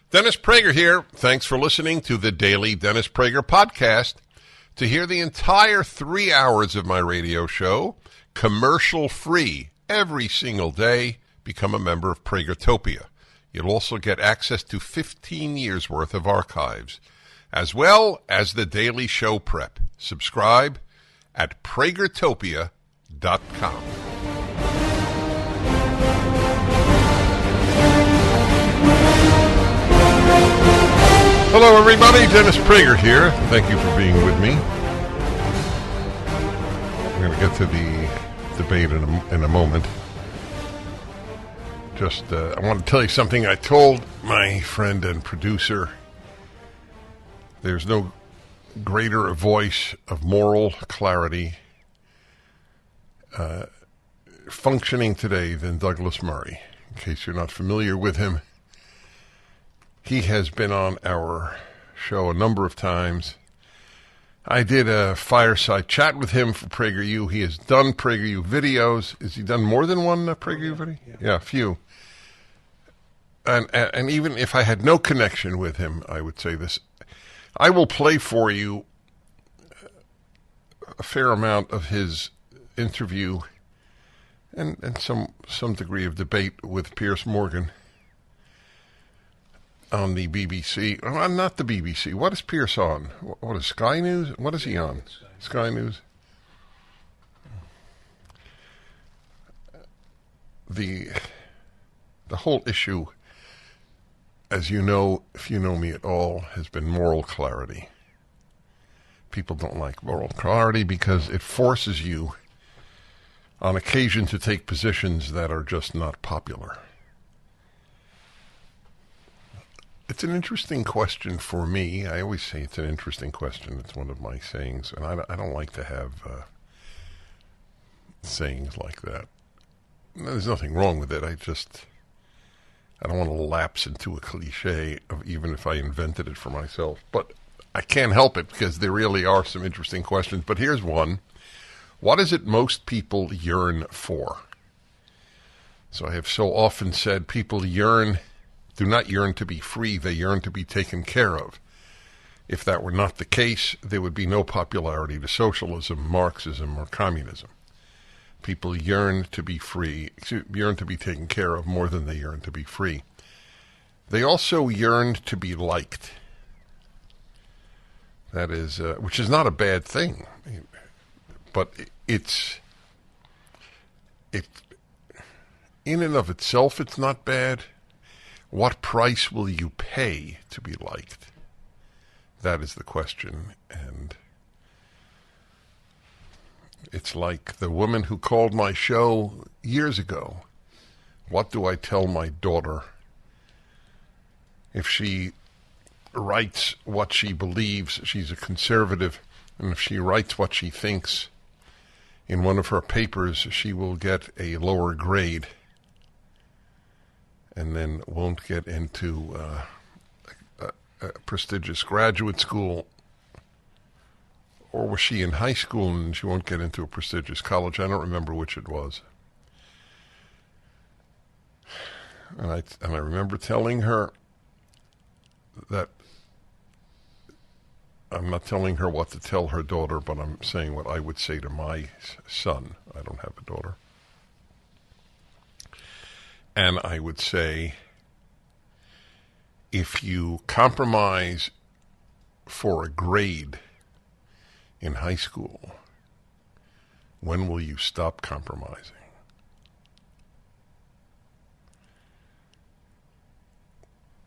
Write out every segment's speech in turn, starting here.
Dennis Prager here. Thanks for listening to the Daily Dennis Prager Podcast. To hear the entire 3 hours of my radio show, commercial-free, every single day, become a member of Pragertopia. You'll also get access to 15 years' worth of archives, as well as the daily show prep. Subscribe at pragertopia.com. Hello, everybody. Dennis Prager here. Thank you for being with me. I'm going to get to the debate in a moment. I want to tell you something I told my friend and producer. There's no greater a voice of moral clarity functioning today than Douglas Murray. In case you're not familiar with him, he has been on our show a number of times. I did a fireside chat with him for PragerU. He has done PragerU videos. Has he done more than one PragerU video? Yeah, a few. And even if I had no connection with him, I would say this. I will play for you a fair amount of his interview and some degree of debate with Piers Morgan on the BBC. Oh, not the BBC. What is Piers on? What is Sky News? What is he on? Sky News. The whole issue, as you know, if you know me at all, has been moral clarity. People don't like moral clarity because it forces you on occasion to take positions that are just not popular. It's an interesting question for me. I always say it's an interesting question. It's one of my sayings, and I don't like to have sayings like that. There's nothing wrong with it. I don't want to lapse into a cliche, even if I invented it for myself. But I can't help it because there really are some interesting questions. But here's one. What is it most people yearn for? So I have so often said people do not yearn to be free, they yearn to be taken care of. If that were not the case, there would be no popularity to socialism, Marxism, or communism. People yearn to be free, yearn to be taken care of more than they yearn to be free. They also yearned to be liked. That is, which is not a bad thing, but it's in and of itself, it's not bad. What price will you pay to be liked? That is the question. And it's like the woman who called my show years ago. What do I tell my daughter if she writes what she believes? She's a conservative, and if she writes what she thinks in one of her papers, she will get a lower grade and then won't get into a prestigious graduate school. Or was she in high school and she won't get into a prestigious college? I don't remember which it was. And I remember telling her that I'm not telling her what to tell her daughter, but I'm saying what I would say to my son. I don't have a daughter. And I would say, if you compromise for a grade in high school, when will you stop compromising?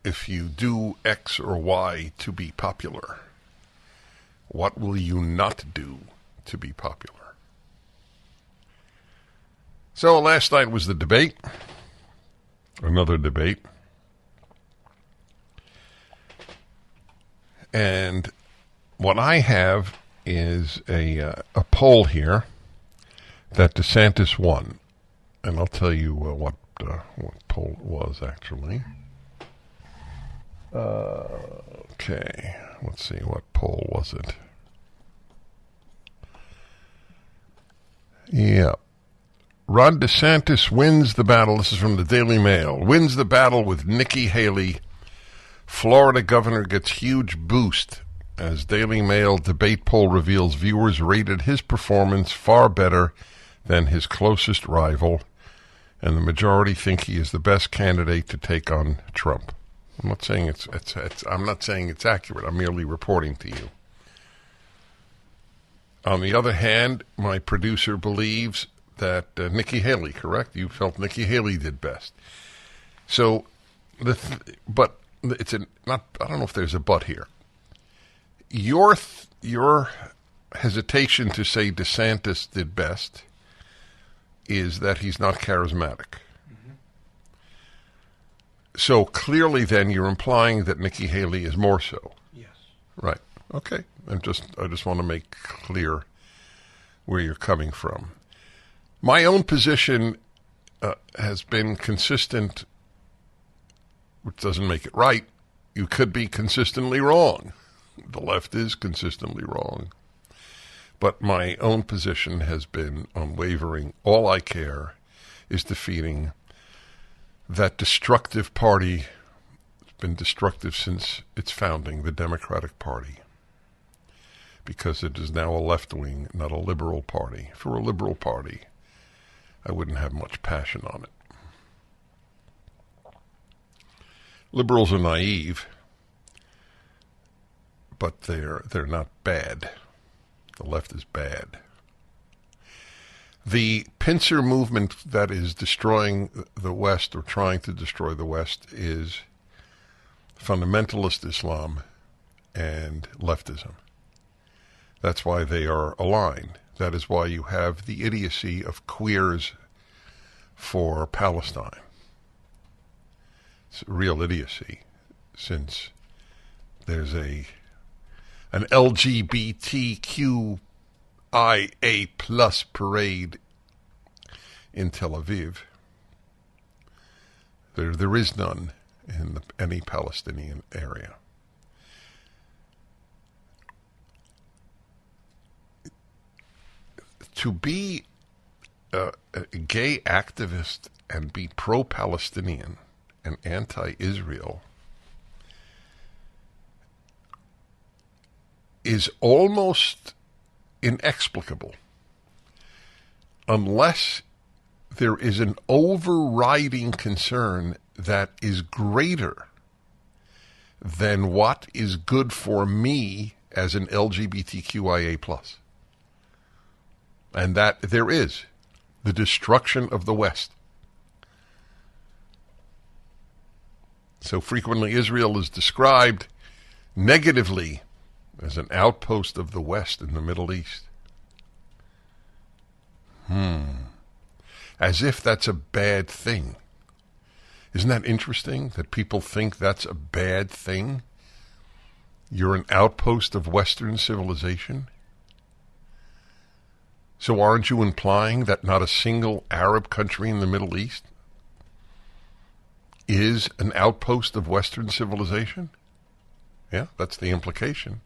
If you do X or Y to be popular, what will you not do to be popular? So last night was the debate. Another debate. And what I have is a poll here that DeSantis won. And I'll tell you what poll it was, actually. Okay, let's see, what poll was it? Yeah. Ron DeSantis wins the battle. This is from the Daily Mail. Wins the battle with Nikki Haley Florida governor gets huge boost as Daily Mail debate poll reveals viewers rated his performance far better than his closest rival, and the majority think he is the best candidate to take on Trump. I'm not saying it's accurate. I'm merely reporting to you. On the other hand, my producer believes that Nikki Haley, correct? You felt Nikki Haley did best. So, but it's not. I don't know if there's a but here. Your hesitation to say DeSantis did best is that he's not charismatic. Mm-hmm. So clearly, then you're implying that Nikki Haley is more so. Yes. Right. Okay. I just want to make clear where you're coming from. My own position has been consistent, which doesn't make it right. You could be consistently wrong. The left is consistently wrong. But my own position has been unwavering. All I care is defeating that destructive party. It's been destructive since its founding, the Democratic Party, because it is now a left-wing, not a liberal party. If it were a liberal party, I wouldn't have much passion on it. Liberals are naive, but they're not bad. The left is bad. The pincer movement that is destroying the West, or trying to destroy the West, is fundamentalist Islam and leftism. That's why they are aligned. That is why you have the idiocy of queers for Palestine. It's real idiocy, since there's an LGBTQIA plus parade in Tel Aviv. There is none in any Palestinian area. To be a gay activist and be pro-Palestinian and anti-Israel is almost inexplicable unless there is an overriding concern that is greater than what is good for me as an LGBTQIA+. And that there is the destruction of the West. So frequently Israel is described negatively as an outpost of the West in the Middle East. As if that's a bad thing. Isn't that interesting that people think that's a bad thing? You're an outpost of Western civilization? So aren't you implying that not a single Arab country in the Middle East is an outpost of Western civilization? Yeah, that's the implication.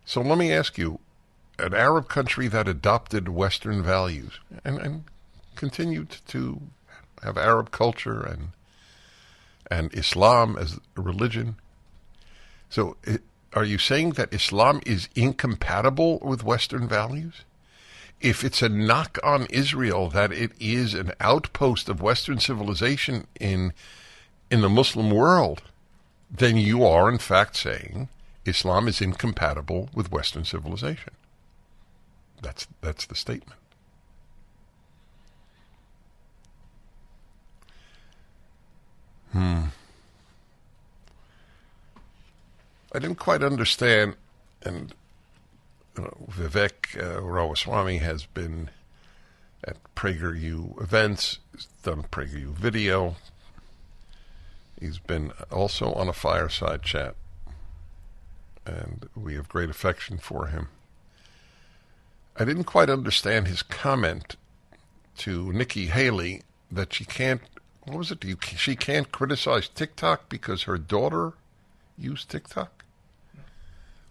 So let me ask you, an Arab country that adopted Western values and continued to have Arab culture and Islam as a religion. So are you saying that Islam is incompatible with Western values? If it's a knock on Israel that it is an outpost of Western civilization in the Muslim world, then you are in fact saying Islam is incompatible with Western civilization. That's the statement. I didn't quite understand, and Vivek Ramaswamy has been at PragerU events, he's done PragerU video. He's been also on a fireside chat, and we have great affection for him. I didn't quite understand his comment to Nikki Haley that she can't, what was it? She can't criticize TikTok because her daughter used TikTok?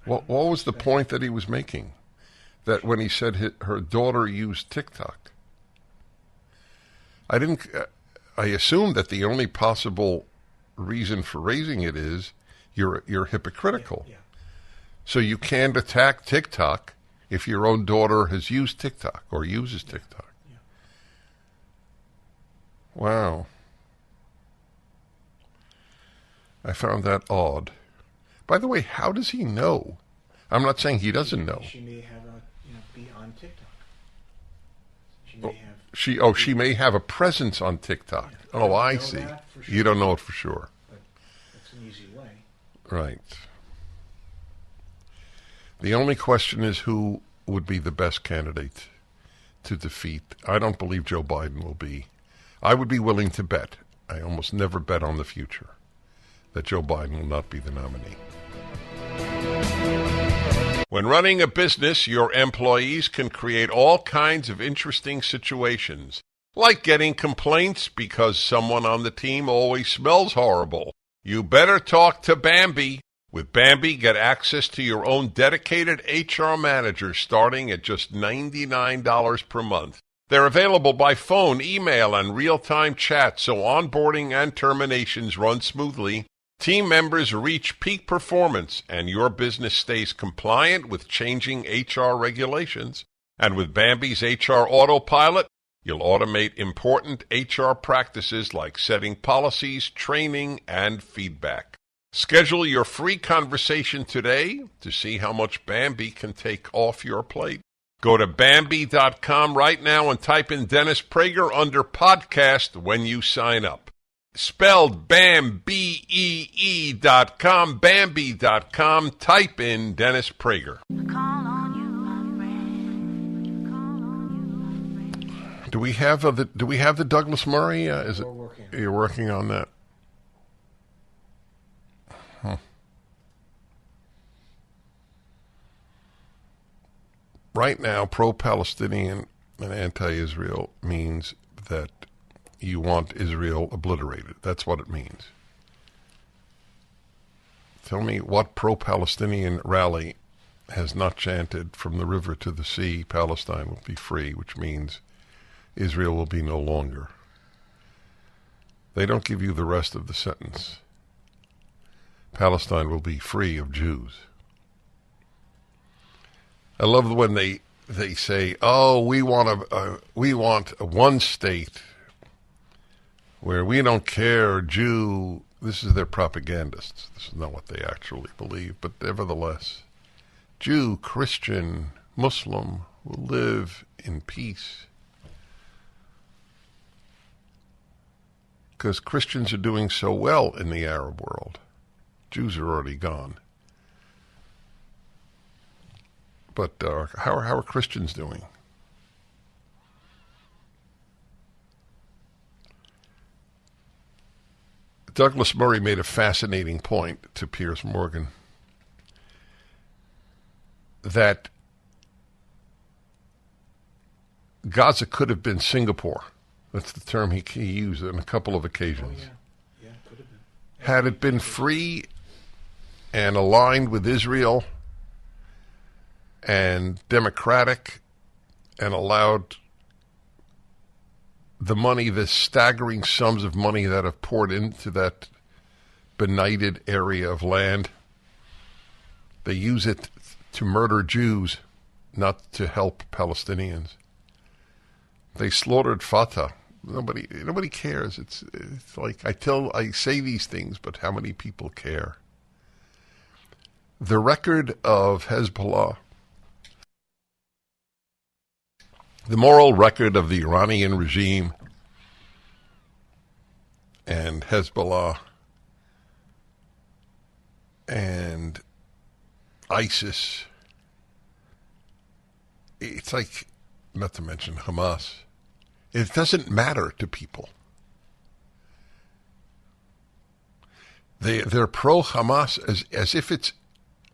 What was the point that he was making? That when he said her daughter used TikTok? I assumed that the only possible reason for raising it is you're hypocritical. Yeah. So you can't attack TikTok if your own daughter has used TikTok or uses TikTok. Yeah. Wow. I found that odd. By the way, how does he know? I'm not saying he doesn't know. She may have be on TikTok. She may have. She may have a presence on TikTok. Yeah. Oh, I know see. that for sure. You don't know it for sure. But that's an easy way. Right. The only question is who would be the best candidate to defeat. I don't believe Joe Biden will be. I would be willing to bet. I almost never bet on the future that Joe Biden will not be the nominee. When running a business, your employees can create all kinds of interesting situations, like getting complaints because someone on the team always smells horrible. You better talk to Bambi. With Bambi, get access to your own dedicated HR manager starting at just $99 per month. They're available by phone, email, and real-time chat, so onboarding and terminations run smoothly. Team members reach peak performance, and your business stays compliant with changing HR regulations. And with Bambi's HR Autopilot, you'll automate important HR practices like setting policies, training, and feedback. Schedule your free conversation today to see how much Bambi can take off your plate. Go to Bambi.com right now and type in Dennis Prager under podcast when you sign up. Spelled Bambi.com, Bambi.com. Type in Dennis Prager. Do we have the Douglas Murray? You're working on that? Huh. Right now, pro-Palestinian and anti-Israel means that you want Israel obliterated. That's what it means. Tell me what pro-Palestinian rally has not chanted from the river to the sea, Palestine will be free, which means Israel will be no longer. They don't give you the rest of the sentence. Palestine will be free of Jews. I love when they say, "Oh, we want a one state where we don't care Jew." This is their propagandists. This is not what they actually believe, but nevertheless, Jew, Christian, Muslim will live in peace. Because Christians are doing so well in the Arab world. Jews are already gone. But how are Christians doing? Douglas Murray made a fascinating point to Piers Morgan that Gaza could have been Singapore. That's the term he used on a couple of occasions. Oh, yeah, could have been. Had it been free and aligned with Israel and democratic and allowed the money, the staggering sums of money that have poured into that benighted area of land, they use it to murder Jews, not to help Palestinians. They slaughtered Fatah. Nobody cares. It's like I say these things, but how many people care? The record of Hezbollah, the moral record of the Iranian regime and Hezbollah and ISIS, it's like, not to mention Hamas, it doesn't matter to people. They're pro-Hamas as if it's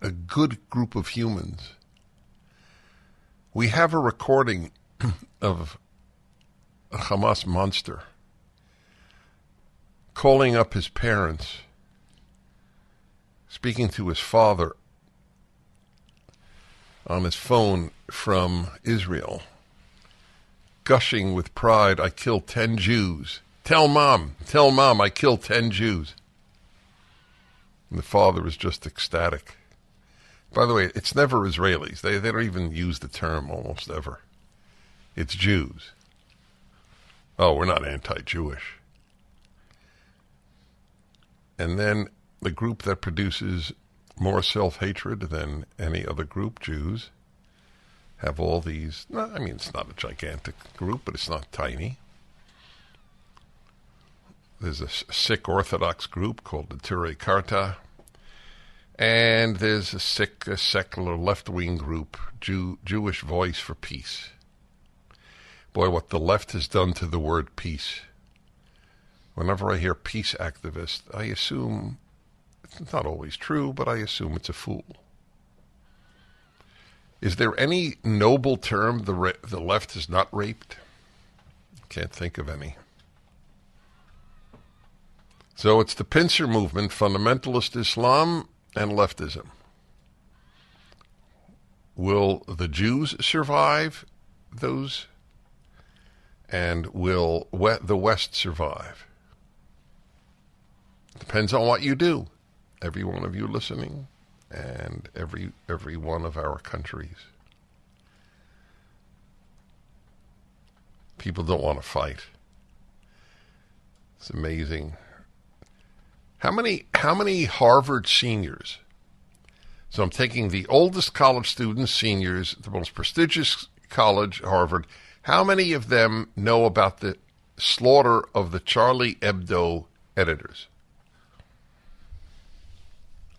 a good group of humans. We have a recording of a Hamas monster calling up his parents, speaking to his father on his phone from Israel, gushing with pride, "I killed 10 Jews. Tell mom, I killed 10 Jews." And the father is just ecstatic. By the way, it's never Israelis. They don't even use the term almost ever. It's Jews. Oh, we're not anti-Jewish. And then the group that produces more self-hatred than any other group, Jews, have all these. I mean, it's not a gigantic group, but it's not tiny. There's a sick Orthodox group called the Ture Karta. And there's a secular left-wing group, Jewish Voice for Peace. Boy, what the left has done to the word peace. Whenever I hear peace activist, I assume, it's not always true, but I assume it's a fool. Is there any noble term the left has not raped? Can't think of any. So it's the pincer movement, fundamentalist Islam, and leftism. Will the Jews survive those? And will the West survive? Depends on what you do. Every one of you listening, and every one of our countries. People don't want to fight. It's amazing. How many Harvard seniors? So I'm taking the oldest college students, seniors, the most prestigious college, Harvard. How many of them know about the slaughter of the Charlie Hebdo editors?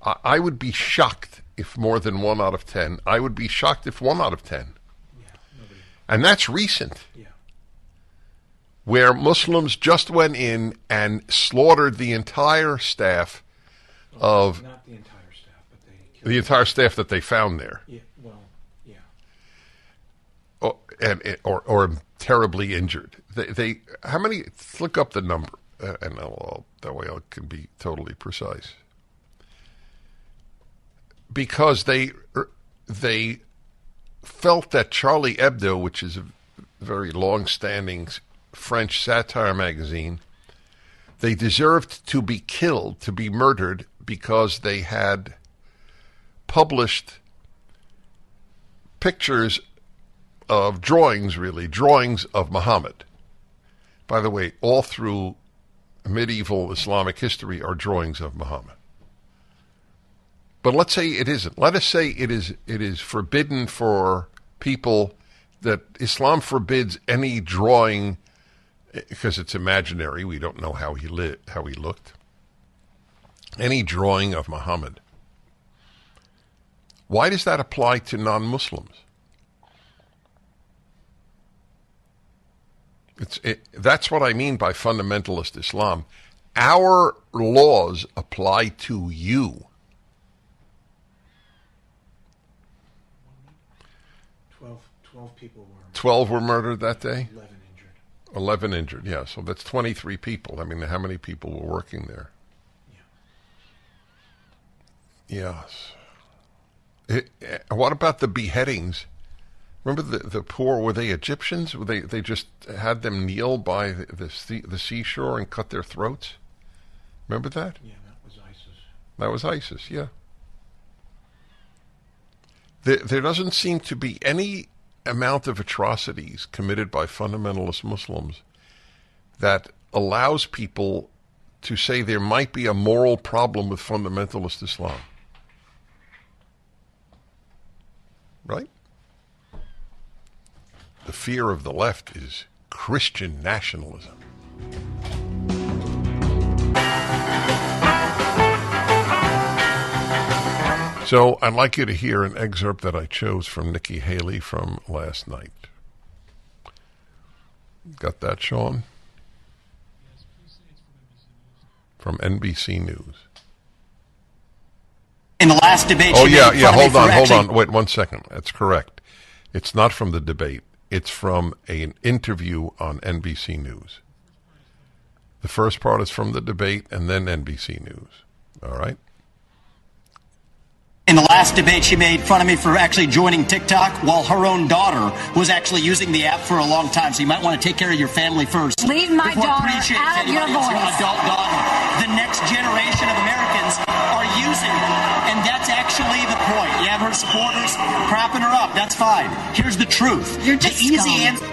I would be shocked if more than 1 out of 10. I would be shocked if 1 out of 10. Yeah, nobody. And that's recent. Yeah. Where Muslims just went in and slaughtered the entire staff of... Not the entire staff, but they killed the entire staff that they found there. Yeah, well, yeah. Or terribly injured. They how many? Look up the number, and that way I can be totally precise. Because they felt that Charlie Hebdo, which is a very long-standing French satire magazine, they deserved to be killed, to be murdered, because they had published pictures of drawings of Muhammad. By the way, all through medieval Islamic history are drawings of Muhammad. But let's say it isn't. Let us say it is forbidden for people, that Islam forbids any drawing because it's imaginary. We don't know how he looked. Any drawing of Muhammad. Why does that apply to non-Muslims? That's what I mean by fundamentalist Islam. Our laws apply to you. 12 people were... 12 were murdered that day? 11 injured. 11 injured, yeah. So that's 23 people. I mean, how many people were working there? Yeah. Yes. What about the beheadings? Remember the poor, were they Egyptians? They just had them kneel by the seashore and cut their throats? Remember that? Yeah, that was ISIS. That was ISIS, yeah. There doesn't seem to be any amount of atrocities committed by fundamentalist Muslims that allows people to say there might be a moral problem with fundamentalist Islam. Right? The fear of the left is Christian nationalism. So I'd like you to hear an excerpt that I chose from Nikki Haley from last night. Got that, Sean? Yes, please say it's from NBC News. In the last debate, hold on. Wait 1 second. That's correct. It's not from the debate. It's from an interview on NBC News. The first part is from the debate and then NBC News. All right? In the last debate, she made fun of me for actually joining TikTok while her own daughter was actually using the app for a long time. So you might want to take care of your family first. Leave my daughter out of your voice. Your adult daughter. The next generation of Americans are of her supporters crapping her up. That's fine. Here's the truth. You're just the easy answer.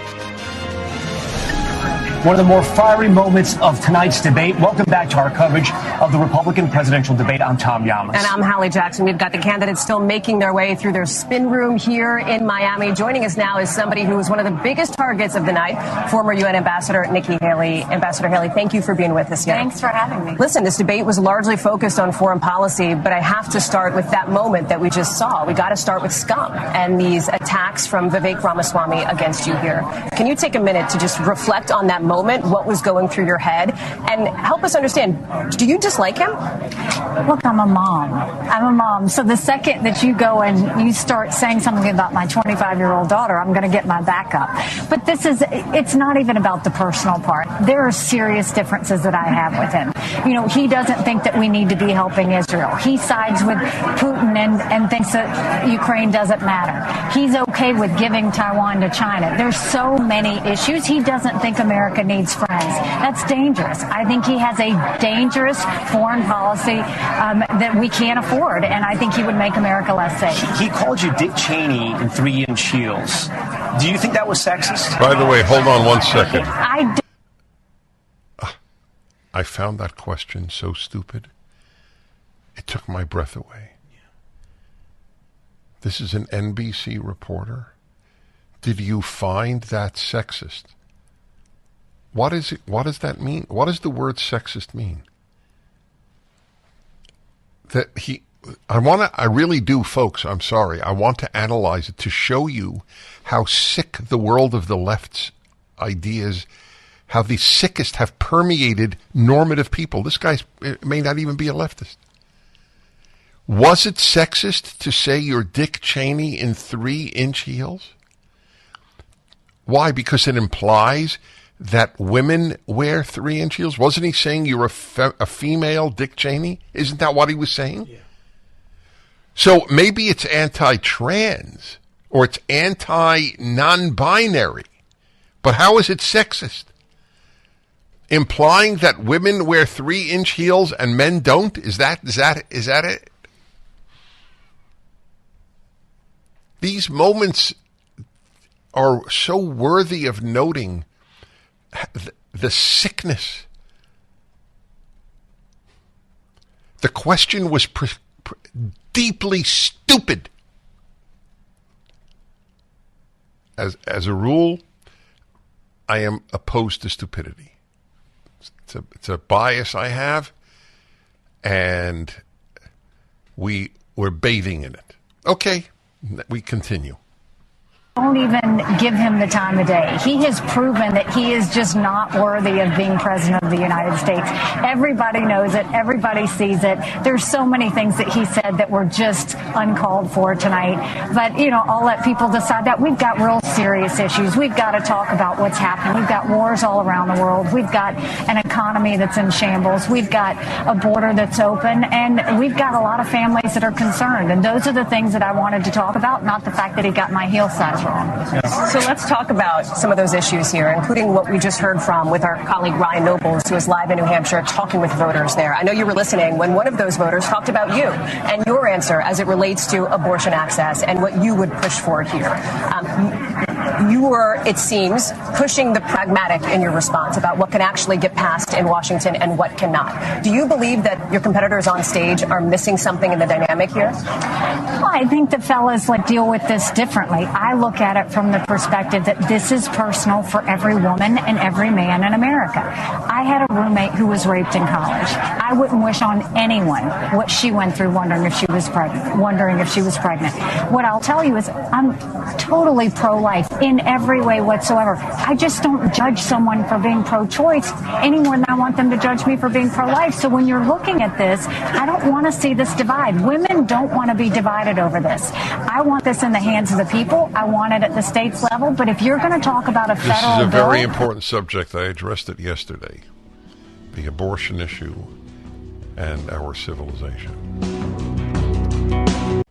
One of the more fiery moments of tonight's debate. Welcome back to our coverage of the Republican presidential debate. I'm Tom Yamas. And I'm Hallie Jackson. We've got the candidates still making their way through their spin room here in Miami. Joining us now is somebody who was one of the biggest targets of the night, former UN Ambassador Nikki Haley. Ambassador Haley, thank you for being with us here. Thanks for having me. Listen, this debate was largely focused on foreign policy, but I have to start with that moment that we just saw. We got to start with scum and these attacks from Vivek Ramaswamy against you here. Can you take a minute to just reflect on that moment, what was going through your head, and help us understand, do you dislike him? Look, I'm a mom. So the second that you go and you start saying something about my 25-year-old daughter, I'm going to get my back up. But it's not even about the personal part. There are serious differences that I have with him. You know, he doesn't think that we need to be helping Israel. He sides with Putin and thinks that Ukraine doesn't matter. He's okay with giving Taiwan to China. There's so many issues. He doesn't think America needs friends. That's dangerous. I think he has a dangerous foreign policy that we can't afford, and I think he would make America less safe. He called you Dick Cheney in 3-inch heels. Do you think that was sexist? By the way, hold on one second. I found that question so stupid. It took my breath away. This is an NBC reporter. Did you find that sexist? What is it? What does that mean? What does the word sexist mean? I really do, folks. I'm sorry. I want to analyze it to show you how sick the world of the left's ideas, how the sickest have permeated normative people. This guy may not even be a leftist. Was it sexist to say you're Dick Cheney in 3-inch heels? Why? Because it implies that women wear 3-inch heels? Wasn't he saying you're a female Dick Cheney? Isn't that what he was saying? Yeah. So maybe it's anti-trans or it's anti-non-binary. But how is it sexist? Implying that women wear 3-inch heels and men don't? Is that it? These moments are so worthy of noting the sickness. The question was deeply stupid. As a rule, I am opposed to stupidity. It's a bias I have, and we're bathing in it. Okay, we continue. Don't even give him the time of day. He has proven that he is just not worthy of being president of the United States. Everybody knows it. Everybody sees it. There's so many things that he said that were just uncalled for tonight. But, you know, I'll let people decide that. We've got real serious issues. We've got to talk about what's happening. We've got wars all around the world. We've got an economy that's in shambles. We've got a border that's open. And we've got a lot of families that are concerned. And those are the things that I wanted to talk about, not the fact that he got my heel size wrong. So let's talk about some of those issues here, including what we just heard from with our colleague Ryan Nobles, who is live in New Hampshire talking with voters there. I know you were listening when one of those voters talked about you and your answer as it relates to abortion access and what you would push for here. You were, it seems, pushing the pragmatic in your response about what can actually get passed in Washington and what cannot. Do you believe that your competitors on stage are missing something in the dynamic here? Well, I think the fellas deal with this differently. I look at it from the perspective that this is personal for every woman and every man in America. I had a roommate who was raped in college. I wouldn't wish on anyone what she went through wondering if she was pregnant. What I'll tell you is I'm totally pro-life in every way whatsoever. I just don't judge someone for being pro-choice any more than I want them to judge me for being pro-life. So when you're looking at this, I don't want to see this divide. Women don't want to be divided over this. I want this in the hands of the people. I want it at the state's level. But if you're going to talk about a federal bill... This is a very important subject. I addressed it yesterday. The abortion issue and our civilization.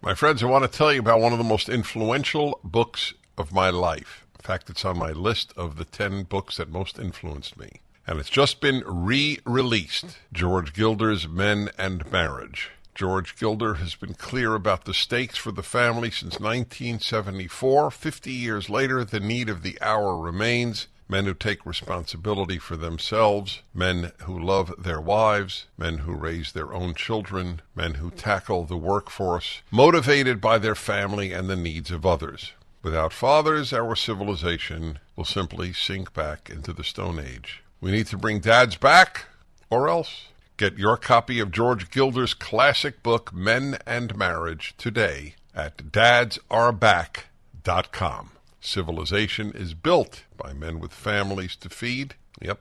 My friends, I want to tell you about one of the most influential books of my life. In fact, it's on my list of the 10 books that most influenced me. And it's just been re-released. George Gilder's Men and Marriage. George Gilder has been clear about the stakes for the family since 1974. 50 years later, the need of the hour remains. Men who take responsibility for themselves, men who love their wives, men who raise their own children, men who tackle the workforce, motivated by their family and the needs of others. Without fathers, our civilization will simply sink back into the Stone Age. We need to bring dads back, or else. Get your copy of George Gilder's classic book, Men and Marriage, today at dadsareback.com. Civilization is built by men with families to feed. Yep,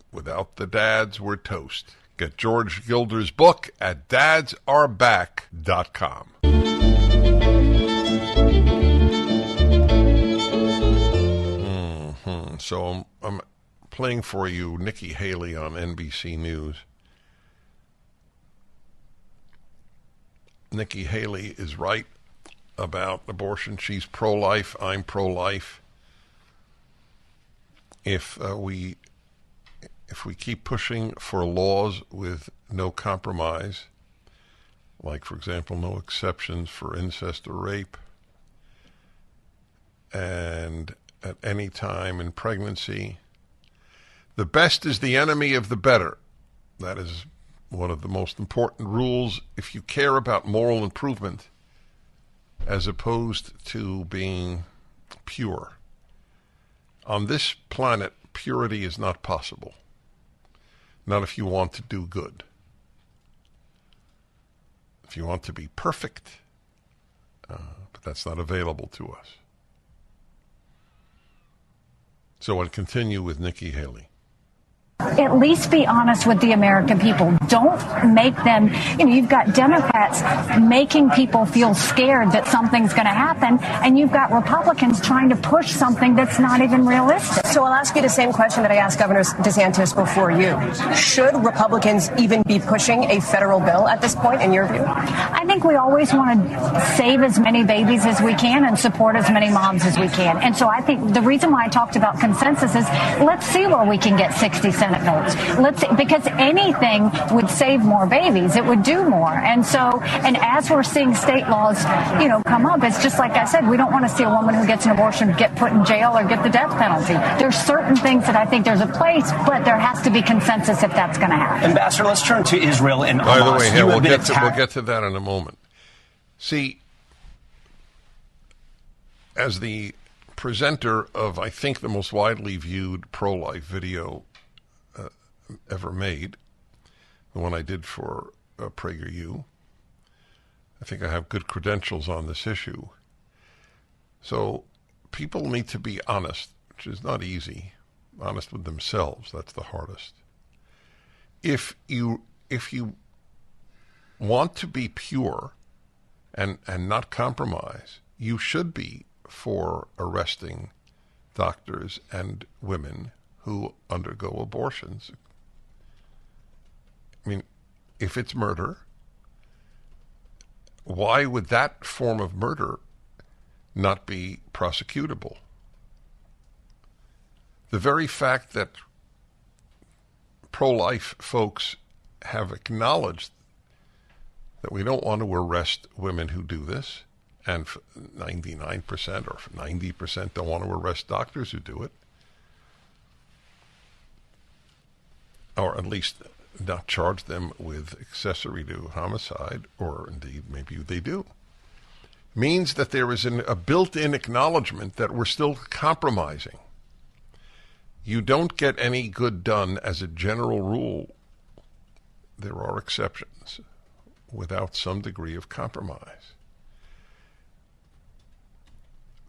without the dads, we're toast. Get George Gilder's book at dadsareback.com. So I'm playing for you Nikki Haley on NBC News. Nikki Haley is right about abortion. She's pro-life. I'm pro-life. If we keep pushing for laws with no compromise, like, for example, no exceptions for incest or rape, and at any time in pregnancy, the best is the enemy of the better. That is one of the most important rules if you care about moral improvement as opposed to being pure. On this planet, purity is not possible. Not if you want to do good. If you want to be perfect, but that's not available to us. So I'll continue with Nikki Haley. At least be honest with the American people. Don't make them, you've got Democrats making people feel scared that something's going to happen, and you've got Republicans trying to push something that's not even realistic. So I'll ask you the same question that I asked Governor DeSantis before you. Should Republicans even be pushing a federal bill at this point, in your view? I think we always want to save as many babies as we can and support as many moms as we can. And so I think the reason why I talked about consensus is let's see where we can get 60 Senate votes. Because anything would save more babies. It would do more. And as we're seeing state laws, come up, it's just like I said, we don't want to see a woman who gets an abortion get put in jail or get the death penalty. There's certain things that I think there's a place, but there has to be consensus if that's going to happen. Ambassador, let's turn to Israel and Hamas. By the way, we'll get to that in a moment. See, as the presenter of, I think, the most widely viewed pro-life video ever made, the one I did for Prager. I think I have good credentials on this issue. So people need to be honest, which is not easy. Honest with themselves, that's the hardest. If you want to be pure and not compromise, you should be for arresting doctors and women who undergo abortions. I mean, if it's murder, why would that form of murder not be prosecutable? The very fact that pro-life folks have acknowledged that we don't want to arrest women who do this, and 99% or 90% don't want to arrest doctors who do it, or at least not charge them with accessory to homicide, or indeed maybe they do, means that there is a built-in acknowledgement that we're still compromising. You don't get any good done as a general rule. There are exceptions without some degree of compromise.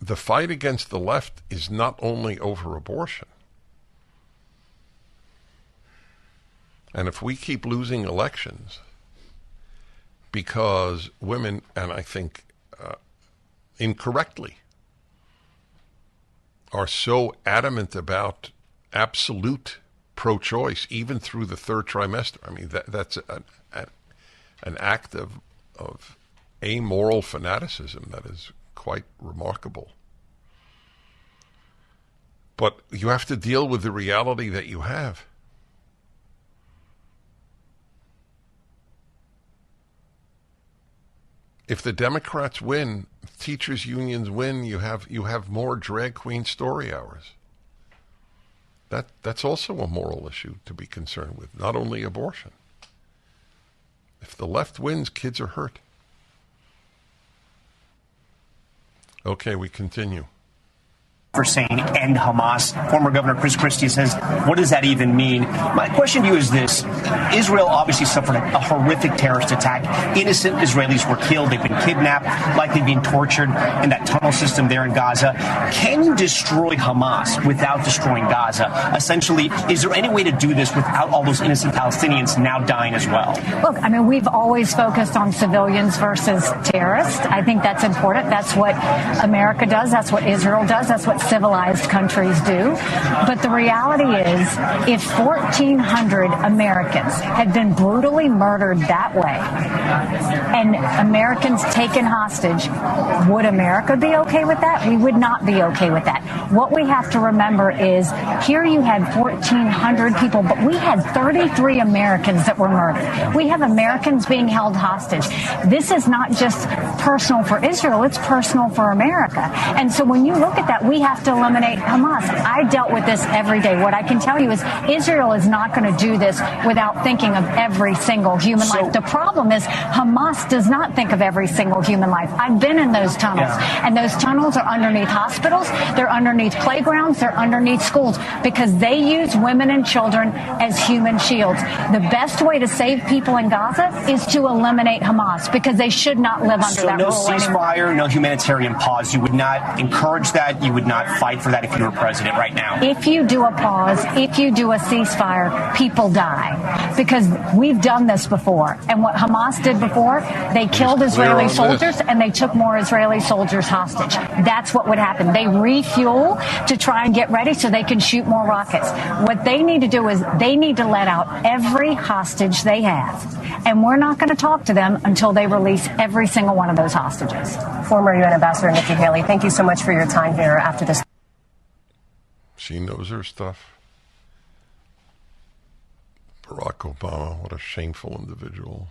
The fight against the left is not only over abortion. And if we keep losing elections because women, and I think incorrectly, are so adamant about absolute pro-choice, even through the third trimester, I mean, that's an act of amoral fanaticism that is quite remarkable. But you have to deal with the reality that you have. if the Democrats win, teachers' unions win, you have more drag queen story hours. That's also a moral issue to be concerned with, not only abortion. If the left wins, kids are hurt. Okay, we continue. For saying end Hamas. Former Governor Chris Christie says, what does that even mean? My question to you is this. Israel obviously suffered a horrific terrorist attack. Innocent Israelis were killed. They've been kidnapped, likely being tortured in that tunnel system there in Gaza. Can you destroy Hamas without destroying Gaza? Essentially, is there any way to do this without all those innocent Palestinians now dying as well? Look, I mean, we've always focused on civilians versus terrorists. I think that's important. That's what America does. That's what Israel does. That's what civilized countries do. But the reality is, if 1,400 Americans had been brutally murdered that way and Americans taken hostage, would America be okay with that? We would not be okay with that. What we have to remember is here you had 1,400 people, but we had 33 Americans that were murdered. We have Americans being held hostage. This is not just personal for Israel, it's personal for America. And so when you look at that, we have to eliminate Hamas. I dealt with this every day. What I can tell you is Israel is not going to do this without thinking of every single human life. The problem is Hamas does not think of every single human life. I've been in those tunnels, and those tunnels are underneath hospitals, they're underneath playgrounds, they're underneath schools, because they use women and children as human shields. The best way to save people in Gaza is to eliminate Hamas, because they should not live under that rule anymore. So no ceasefire, no humanitarian pause. You would not encourage that. You would not fight for that if you were president right now. If you do a pause, if you do a ceasefire, people die, because we've done this before. And what Hamas did before, they killed Israeli soldiers and they took more Israeli soldiers hostage. That's what would happen. They refuel to try and get ready so they can shoot more rockets. What they need to do is they need to let out every hostage they have. And we're not going to talk to them until they release every single one of those hostages. Former UN Ambassador Nikki Haley, thank you so much for your time here after this. She knows her stuff. Barack Obama, what a shameful individual.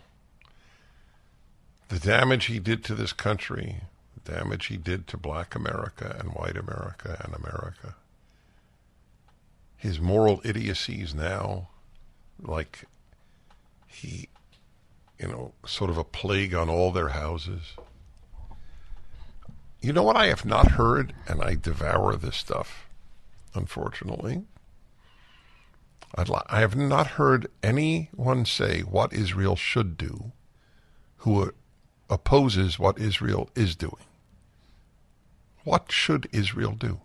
The damage he did to this country, the damage he did to black America and white America and America. His moral idiocies now, like he, sort of a plague on all their houses. You know what I have not heard, and I devour this stuff, unfortunately. I have not heard anyone say what Israel should do who opposes what Israel is doing. What should Israel do?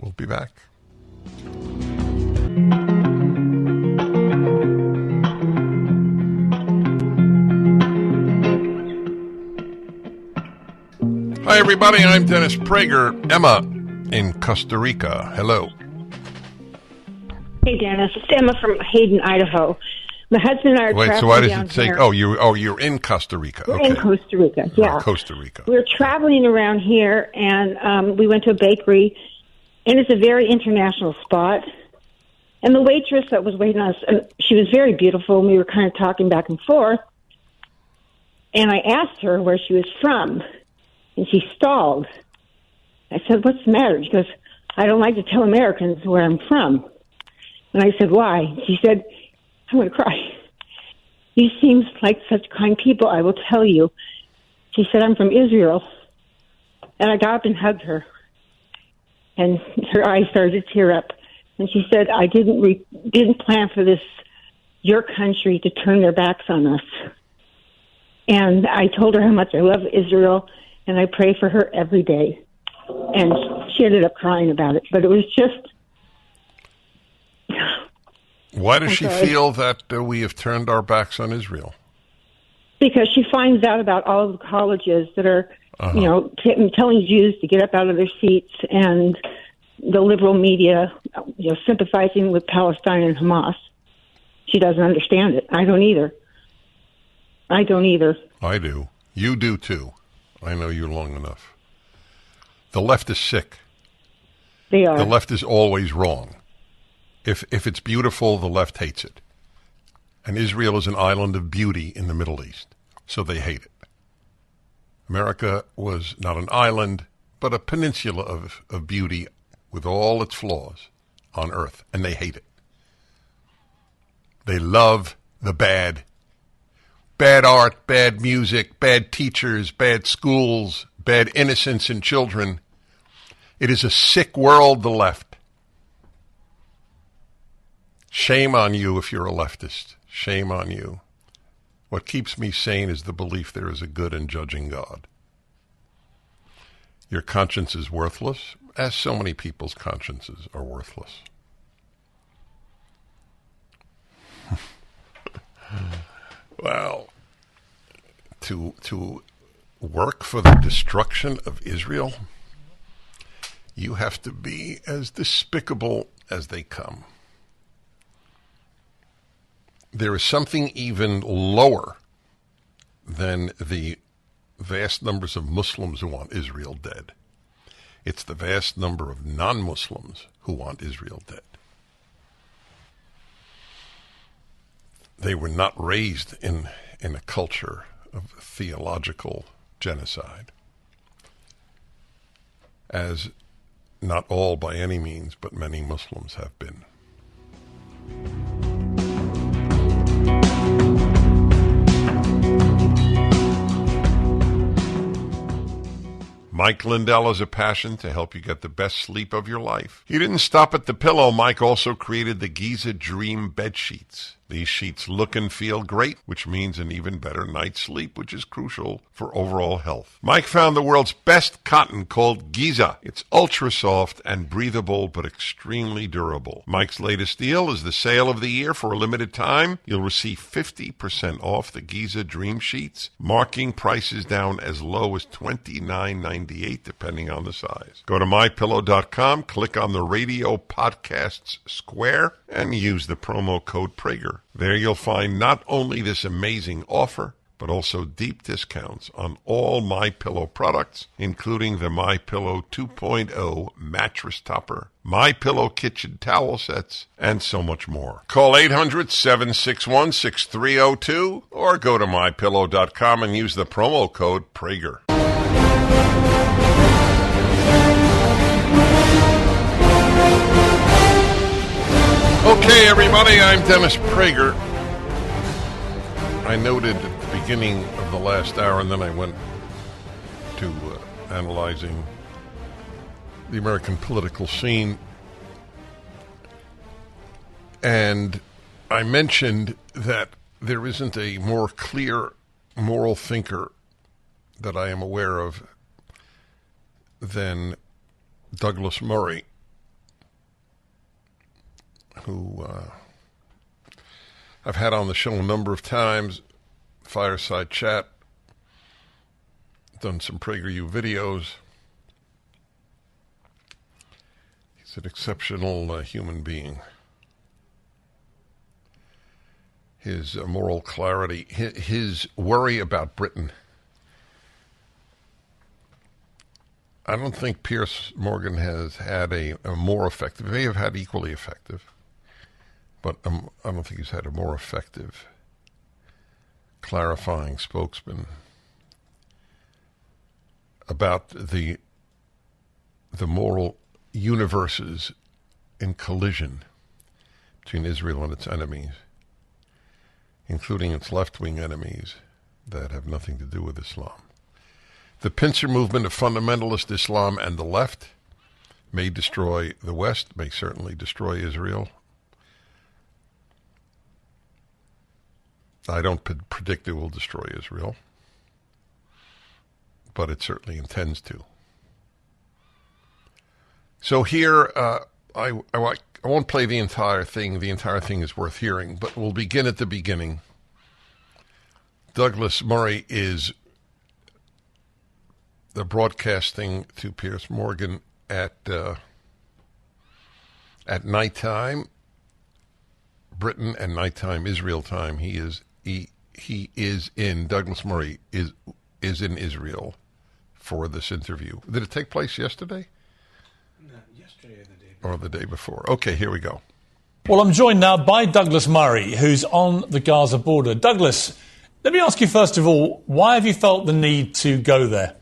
We'll be back. Hi, everybody. I'm Dennis Prager. Emma in Costa Rica. Hello. Hey, Dennis. It's Emma from Hayden, Idaho. My husband and I are traveling. Wait, so why does down it say? here. You're in Costa Rica. We're okay. in Costa Rica. Yeah, Costa Rica. We're traveling around here, and we went to a bakery, and it's a very international spot. And the waitress that was waiting on us, and she was very beautiful, and we were kind of talking back and forth. And I asked her where she was from, and she stalled. I said, "What's the matter?" She goes, "I don't like to tell Americans where I'm from." And I said, "Why?" She said, "I'm going to cry. You seem like such kind people, I will tell you." She said, "I'm from Israel." And I got up and hugged her. And her eyes started to tear up. And she said, "I didn't plan for this, your country, to turn their backs on us." And I told her how much I love Israel, and I pray for her every day. And she ended up crying about it. But it was just... Why does she feel that we have turned our backs on Israel? Because she finds out about all of the colleges that are, telling Jews to get up out of their seats, and the liberal media, sympathizing with Palestine and Hamas. She doesn't understand it. I don't either. I do. You do too. I know you long enough. The left is sick. They are. The left is always wrong. If it's beautiful, the left hates it. And Israel is an island of beauty in the Middle East. so they hate it. America was not an island, but a peninsula of beauty with all its flaws on earth, and they hate it. They love the bad. Bad art, bad music, bad teachers, bad schools, bad innocence in children. It is a sick world, the left. Shame on you if you're a leftist. Shame on you. What keeps me sane is the belief there is a good and judging God. Your conscience is worthless, as so many people's consciences are worthless. Well, to work for the destruction of Israel, you have to be as despicable as they come. There is something even lower than the vast numbers of Muslims who want Israel dead. It's the vast number of non-Muslims who want Israel dead. They were not raised in a culture of theological genocide, as not all by any means, but many Muslims have been. Mike Lindell has a passion to help you get the best sleep of your life. He didn't stop at the pillow. Mike also created the Giza Dream bed sheets. These sheets look and feel great, which means an even better night's sleep, which is crucial for overall health. Mike found the world's best cotton called Giza. It's ultra soft and breathable, but extremely durable. Mike's latest deal is the sale of the year. For a limited time, you'll receive 50% off the Giza Dream sheets, marking prices down as low as $29.98, depending on the size. Go to MyPillow.com, click on the radio podcasts square, and use the promo code Prager. There you'll find not only this amazing offer, but also deep discounts on all MyPillow products, including the MyPillow 2.0 mattress topper, MyPillow kitchen towel sets, and so much more. Call 800-761-6302 or go to MyPillow.com and use the promo code Prager. Okay, everybody, I'm Dennis Prager. I noted at the beginning of the last hour, and then I went to analyzing the American political scene, and I mentioned that there isn't a more clear moral thinker that I am aware of than Douglas Murray, who I've had on the show a number of times, fireside chat, done some PragerU videos. He's an exceptional human being. His moral clarity, his worry about Britain. I don't think Piers Morgan has had a more effective, may have had equally effective, but I don't think he's had a more effective, clarifying spokesman about the moral universes in collision between Israel and its enemies, including its left-wing enemies that have nothing to do with Islam. The pincer movement of fundamentalist Islam and the left may destroy the West, may certainly destroy Israel. I don't predict it will destroy Israel, but it certainly intends to. So here, I won't play the entire thing. The entire thing is worth hearing, but we'll begin at the beginning. Douglas Murray is the broadcasting to Piers Morgan at nighttime, Britain, and nighttime Israel time. He is in Douglas Murray is in Israel for this interview. Did it take place yesterday? No, yesterday or the day before. Or the day before. Okay, here we go. Well, I'm joined now by Douglas Murray, who's on the Gaza border. Douglas, Let me ask you, first of all, why have you felt the need to go there?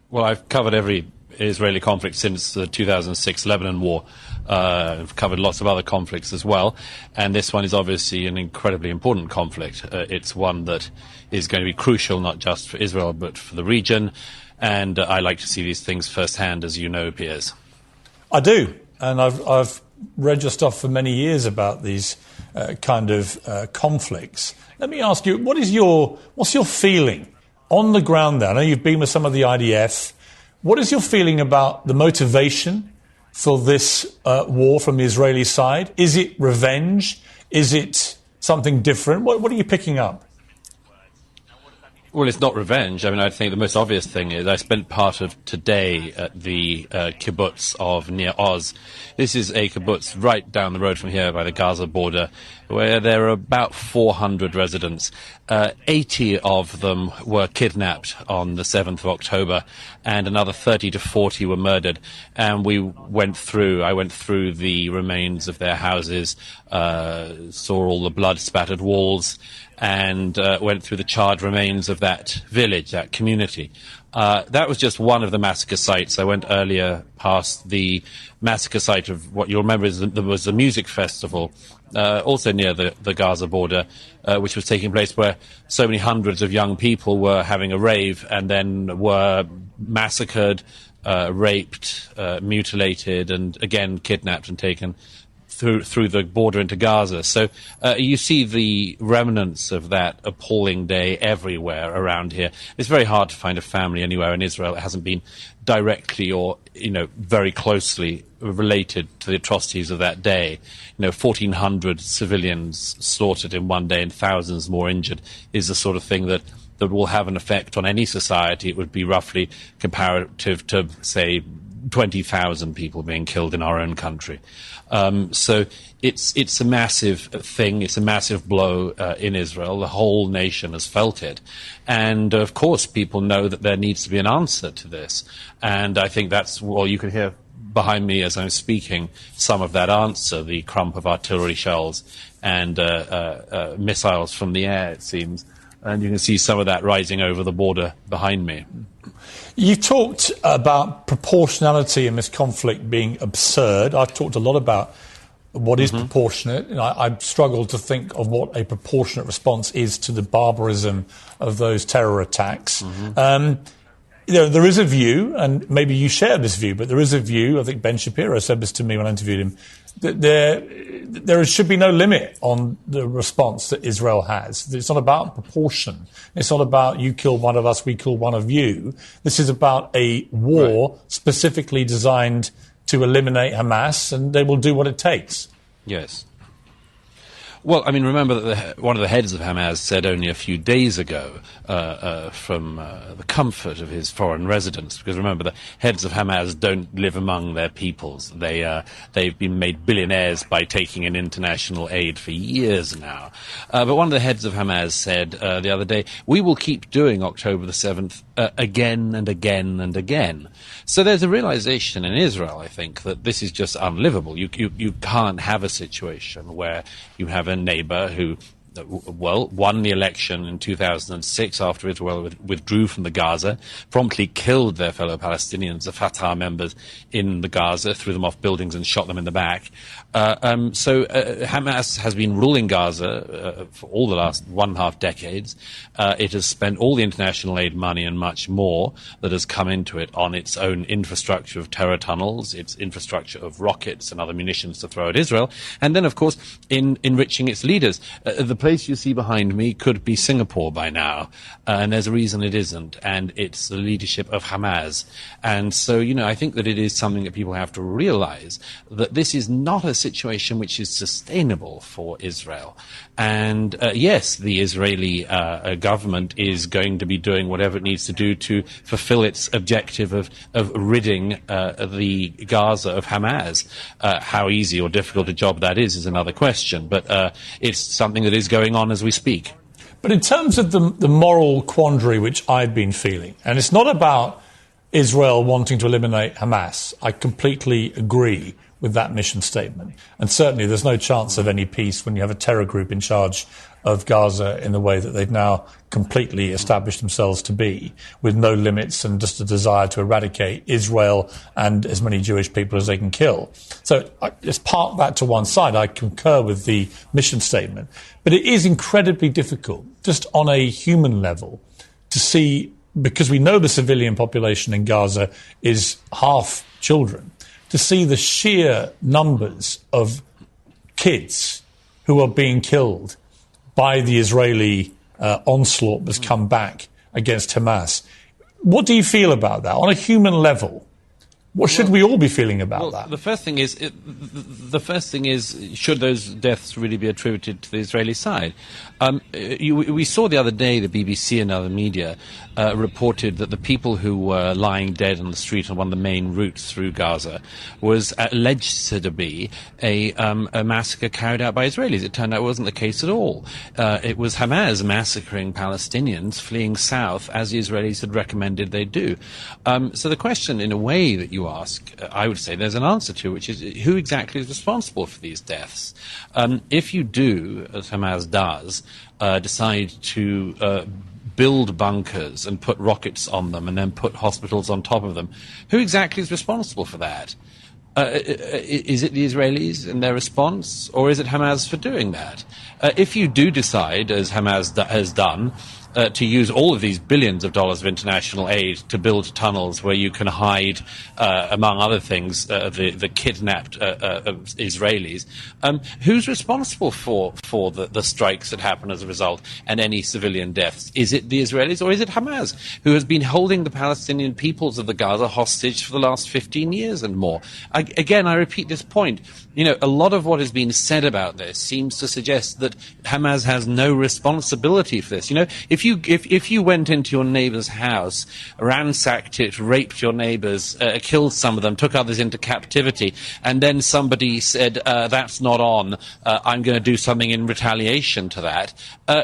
Well, I've covered every Israeli conflict since the 2006 Lebanon war. I've covered lots of other conflicts as well. And this one is obviously an incredibly important conflict. It's one that is going to be crucial not just for Israel but for the region. And I like to see these things firsthand, as you know, Piers. I do. And I've read your stuff for many years about these kind of conflicts. Let me ask you, what's your feeling on the ground there? I know you've been with some of the IDF. What is your feeling about the motivation for this war from the Israeli side? Is it revenge? Is it something different? What are you picking up? Well, it's not revenge. I mean, I think the most obvious thing is I spent part of today at the kibbutz of Nir Oz. This is a kibbutz right down the road from here by the Gaza border, where there are about 400 residents. 80 of them were kidnapped on the 7th of October, and another 30 to 40 were murdered. And I went through the remains of their houses, saw all the blood-spattered walls, and went through the charred remains of that village, that community. That was just one of the massacre sites. I went earlier past the massacre site of what you'll remember there was a music festival, also near the Gaza border, which was taking place, where so many hundreds of young people were having a rave and then were massacred, raped, mutilated, and again kidnapped and taken through the border into Gaza. So you see the remnants of that appalling day everywhere around here. It's very hard to find a family anywhere in Israel that hasn't been directly or very closely related to the atrocities of that day. 1,400 civilians slaughtered in one day and thousands more injured is the sort of thing that will have an effect on any society. It would be roughly comparative to, say, 20,000 people being killed in our own country. So it's a massive thing. It's a massive blow in Israel. The whole nation has felt it. And, of course, people know that there needs to be an answer to this. And I think you can hear behind me as I'm speaking some of that answer, the crump of artillery shells and missiles from the air, it seems. And you can see some of that rising over the border behind me. You've talked about proportionality in this conflict being absurd. I've talked a lot about what is proportionate. I've struggled to think of what a proportionate response is to the barbarism of those terror attacks. There is a view, and maybe you share this view, but there is a view, I think Ben Shapiro said this to me when I interviewed him, that there should be no limit on the response that Israel has. It's not about proportion. It's not about you kill one of us, we kill one of you. This is about a war specifically designed to eliminate Hamas, and they will do what it takes. Yes. Well, I mean, remember that one of the heads of Hamas said only a few days ago from the comfort of his foreign residence, because remember, the heads of Hamas don't live among their peoples. They've been made billionaires by taking in international aid for years now. But one of the heads of Hamas said the other day, we will keep doing October the 7th again and again and again. So there's a realization in Israel, I think, that this is just unlivable. You can't have a situation where you have a neighbor who won the election in 2006 after Israel withdrew from the Gaza, promptly killed their fellow Palestinians, the Fatah members in the Gaza, threw them off buildings and shot them in the back. So Hamas has been ruling Gaza for all the last 1.5 decades. It has spent all the international aid money and much more that has come into it on its own infrastructure of terror tunnels, its infrastructure of rockets and other munitions to throw at Israel, and then, of course, in enriching its leaders. The place you see behind me could be Singapore by now, and there's a reason it isn't, and it's the leadership of Hamas. And so, I think that it is something that people have to realize, that this is not a situation which is sustainable for Israel. And yes, the Israeli government is going to be doing whatever it needs to do to fulfill its objective of ridding the Gaza of Hamas. How easy or difficult a job that is another question, but it's something that is going on as we speak. But in terms of the moral quandary which I've been feeling, and it's not about Israel wanting to eliminate Hamas, I completely agree with that mission statement. And certainly there's no chance of any peace when you have a terror group in charge of Gaza in the way that they've now completely established themselves to be, with no limits and just a desire to eradicate Israel and as many Jewish people as they can kill. So let's park that to one side. I concur with the mission statement. But it is incredibly difficult, just on a human level, to see, because we know the civilian population in Gaza is half children, to see the sheer numbers of kids who are being killed by the Israeli onslaught that's come back against Hamas. What do you feel about that on a human level? What should we all be feeling about that? The first thing is, should those deaths really be attributed to the Israeli side? We saw the other day, the BBC and other media reported that the people who were lying dead on the street on one of the main routes through Gaza was alleged to be a massacre carried out by Israelis. It turned out it wasn't the case at all. It was Hamas massacring Palestinians fleeing south, as the Israelis had recommended they do. So the question, in a way, that you ask, I would say there's an answer to, which is who exactly is responsible for these deaths? If you do, as Hamas does, decide to build bunkers and put rockets on them and then put hospitals on top of them, who exactly is responsible for that? Is it the Israelis and their response, or is it Hamas for doing that? If you do decide, as Hamas has done, to use all of these billions of dollars of international aid to build tunnels where you can hide, among other things, the kidnapped Israelis. Who's responsible for the strikes that happen as a result and any civilian deaths? Is it the Israelis or is it Hamas, who has been holding the Palestinian peoples of the Gaza hostage for the last 15 years and more? Again, I repeat this point. A lot of what has been said about this seems to suggest that Hamas has no responsibility for this. If you went into your neighbour's house, ransacked it, raped your neighbours, killed some of them, took others into captivity, and then somebody said, that's not on, I'm going to do something in retaliation to that,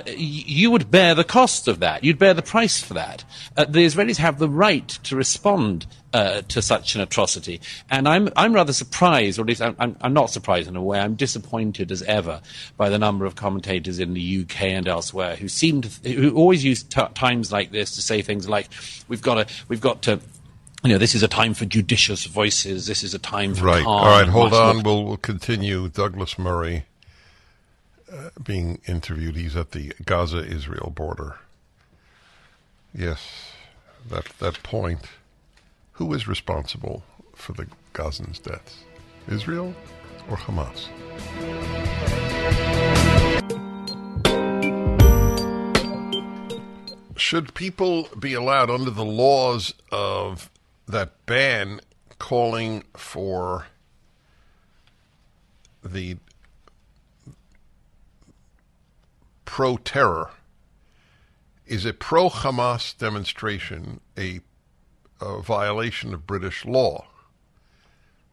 you would bear the cost of that. You'd bear the price for that. The Israelis have the right to respond to such an atrocity. And I'm rather surprised, or at least I'm not surprised in a way, I'm disappointed as ever by the number of commentators in the UK and elsewhere who always use times like this to say things like, we've got to this is a time for judicious voices, this is a time for calm. All right, hold on, we'll continue. Douglas Murray being interviewed. He's at the Gaza-Israel border. Yes, that point. Who is responsible for the Gazans' deaths? Israel or Hamas? Should people be allowed under the laws of that ban calling for the pro-terror? Is a pro-Hamas demonstration a violation of British law?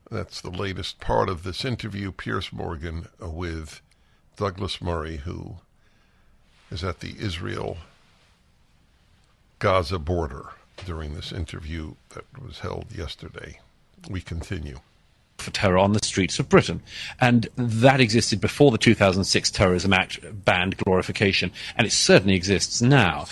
That's the latest part of this interview. Piers Morgan with Douglas Murray, who is at the Israel-Gaza border during this interview that was held yesterday. We continue. For terror on the streets of Britain. And that existed before the 2006 Terrorism Act banned glorification, and it certainly exists now.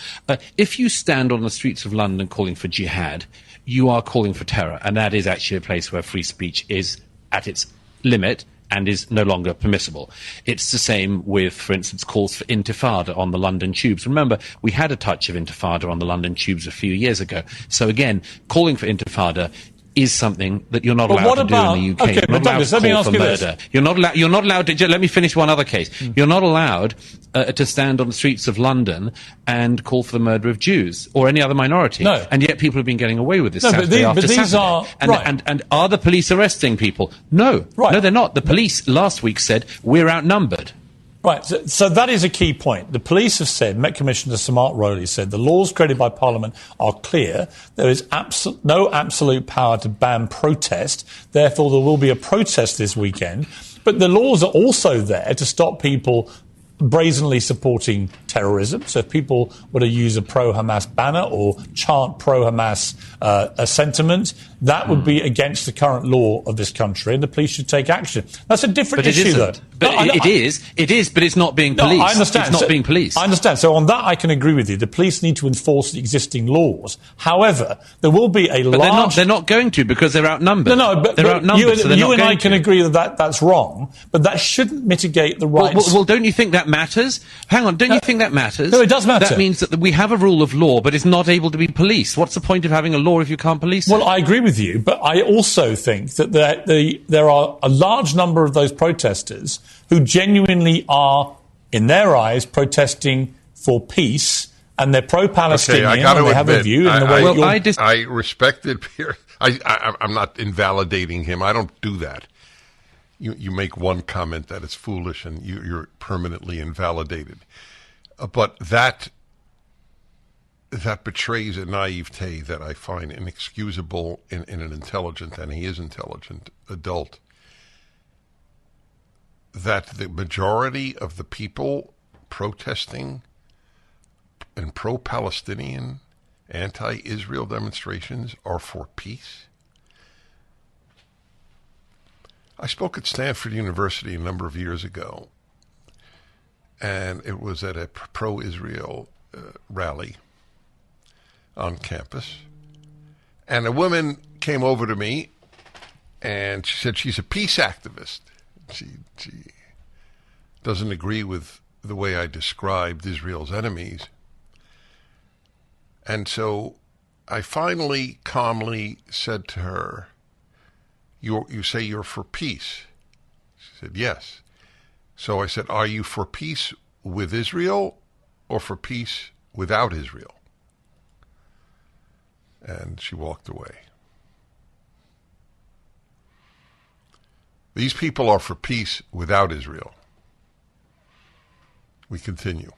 If you stand on the streets of London calling for jihad, you are calling for terror, and that is actually a place where free speech is at its limit and is no longer permissible. It's the same with, for instance, calls for intifada on the London tubes. Remember, we had a touch of intifada on the London tubes a few years ago. So again, calling for intifada is something that you're not allowed to do in the UK. Okay, you're not allowed to call for murder. You're not allowed to. Let me finish one other case. You're not allowed to stand on the streets of London and call for the murder of Jews or any other minority. No. And yet people have been getting away with this No, Saturday after these Saturday. are right. And are the police arresting people? No. Right. No, they're not. The police last week said we're outnumbered. Right, so that is a key point. The police have said, Met Commissioner Samart Rowley said, the laws created by Parliament are clear. There is no absolute power to ban protest. Therefore, there will be a protest this weekend. But the laws are also there to stop people brazenly supporting terrorism. So if people were to use a pro-Hamas banner or chant pro-Hamas sentiment, that would be against the current law of this country, and the police should take action. That's a different issue, though. But it is, but it's not being policed. No, I understand. It's not being policed. I understand. So on that, I can agree with you. The police need to enforce the existing laws. However, there will be a large... They're not going to, because they're outnumbered. But they're outnumbered, you and I can agree that's wrong, but that shouldn't mitigate the rights... Well, don't you think that matters? Hang on, don't you think that matters? No, it does matter. That means that we have a rule of law, but it's not able to be policed. What's the point of having a law if you can't police it? Well, I agree with you, but I also think that there are a large number of those protesters who genuinely are, in their eyes, protesting for peace, and they're pro-Palestinian, and they have a view. I respected Piers. I'm not invalidating him. I don't do that. You make one comment that is foolish, and you're permanently invalidated. But that betrays a naivete that I find inexcusable in an intelligent, and he is intelligent, adult. That the majority of the people protesting in pro-Palestinian, anti-Israel demonstrations are for peace. I spoke at Stanford University a number of years ago, and it was at a pro-Israel rally on campus. And a woman came over to me, and she said she's a peace activist. She doesn't agree with the way I described Israel's enemies. And so I finally calmly said to her, you say you're for peace? She said, yes. So I said, are you for peace with Israel or for peace without Israel? And she walked away. These people are for peace without Israel. We continue.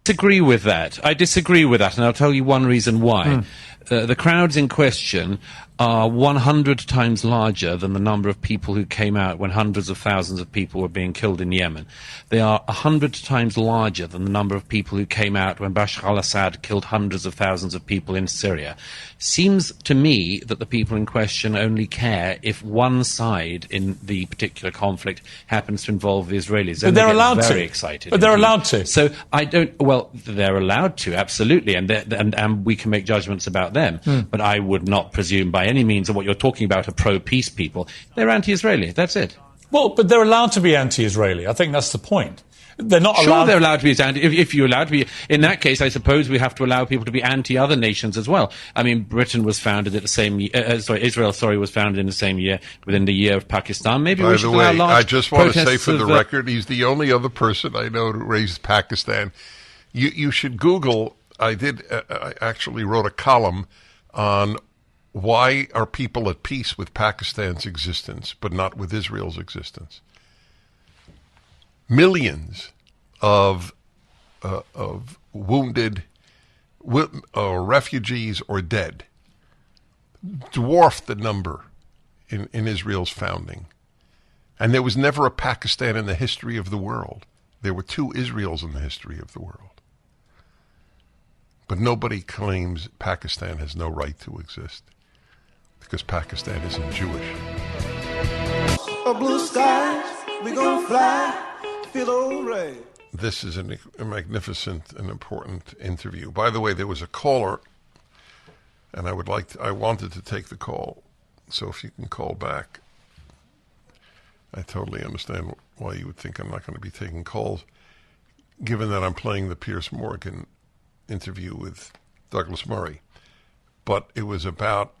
Disagree with that. I disagree with that, and I'll tell you one reason why. The crowds in question are 100 times larger than the number of people who came out when hundreds of thousands of people were being killed in Yemen. They are 100 times larger than the number of people who came out when Bashar al-Assad killed hundreds of thousands of people in Syria. Seems to me that the people in question only care if one side in the particular conflict happens to involve the Israelis. But they're allowed to. Very excited. But they're allowed to. So I don't. Well, they're allowed to, absolutely, and we can make judgments about them. But I would not presume by any means that what you're talking about are pro-peace people. They're anti-Israeli. That's it. Well, but they're allowed to be anti-Israeli. I think that's the point. They're not sure allowed. They're allowed to be anti. If you're allowed to be, in that case, I suppose we have to allow people to be anti-other nations as well. I mean, Britain was founded at the same. Israel was founded in the same year, within the year of Pakistan. Maybe we should allow large I just want to say for the record, he's the only other person I know who raised Pakistan. You should Google. I actually wrote a column on why are people at peace with Pakistan's existence, but not with Israel's existence. Millions of wounded refugees or dead dwarfed the number in Israel's founding. And there was never a Pakistan in the history of the world. There were two Israels in the history of the world. But nobody claims Pakistan has no right to exist because Pakistan isn't Jewish. A blue sky, we gonna fly, feel alright. This is a magnificent and important interview. By the way, there was a caller, and I wanted to take the call. So if you can call back, I totally understand why you would think I'm not going to be taking calls, given that I'm playing the Piers Morgan interview with Douglas Murray. But it was about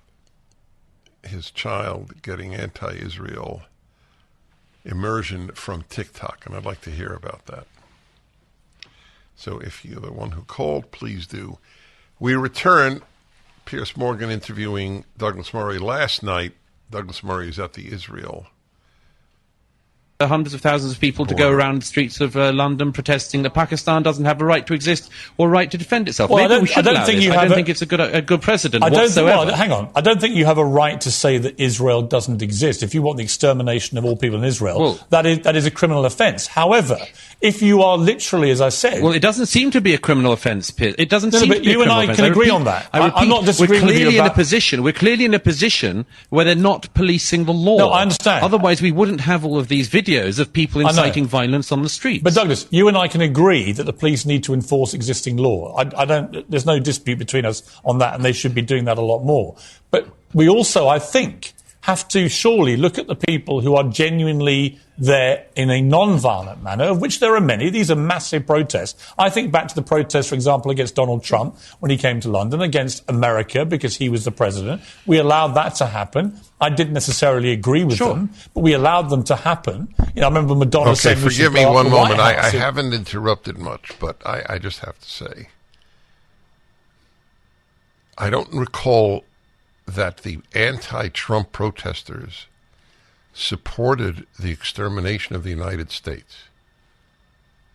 his child getting anti-Israel immersion from TikTok, and I'd like to hear about that. So if you're the one who called, please do. We return, Piers Morgan interviewing Douglas Murray last night. Douglas Murray is at the Israel hundreds of thousands of people to go around the streets of London protesting that Pakistan doesn't have a right to exist or a right to defend itself. Well, Maybe we should allow this. I don't think it's a good precedent whatsoever. Hang on. I don't think you have a right to say that Israel doesn't exist. If you want the extermination of all people in Israel, that is a criminal offence. However, if you are literally, as I said... Well, it doesn't seem to be a criminal offence, Piers. It doesn't seem to be a criminal offence. You and I can agree on that. I'm not disagreeing with you about... We're clearly in a position where they're not policing the law. No, I understand. Otherwise, we wouldn't have all of these videos of people inciting violence on the streets. But Douglas, you and I can agree that the police need to enforce existing law. There's no dispute between us on that, and they should be doing that a lot more. But we also, I think, have to surely look at the people who are genuinely there in a non-violent manner, of which there are many. These are massive protests. I think back to the protests, for example, against Donald Trump when he came to London, against America because he was the president. We allowed that to happen. I didn't necessarily agree with them, but we allowed them to happen. I remember Madonna saying... Okay, forgive me one moment. I haven't interrupted much, but I just have to say, I don't recall that the anti-Trump protesters supported the extermination of the United States.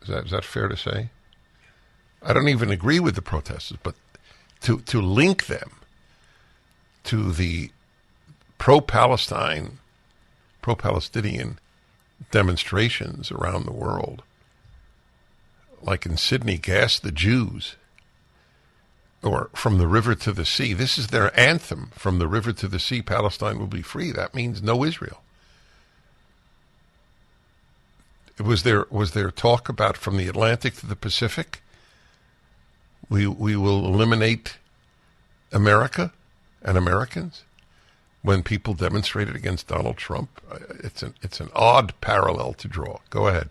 Is that fair to say? I don't even agree with the protesters, but to link them to the pro-Palestinian demonstrations around the world, like in Sydney, Gas the Jews, or From the River to the Sea. This is their anthem. From the river to the sea, Palestine will be free. That means no Israel. Was there talk about from the Atlantic to the Pacific? We will eliminate America and Americans when people demonstrated against Donald Trump. It's an odd parallel to draw. Go ahead.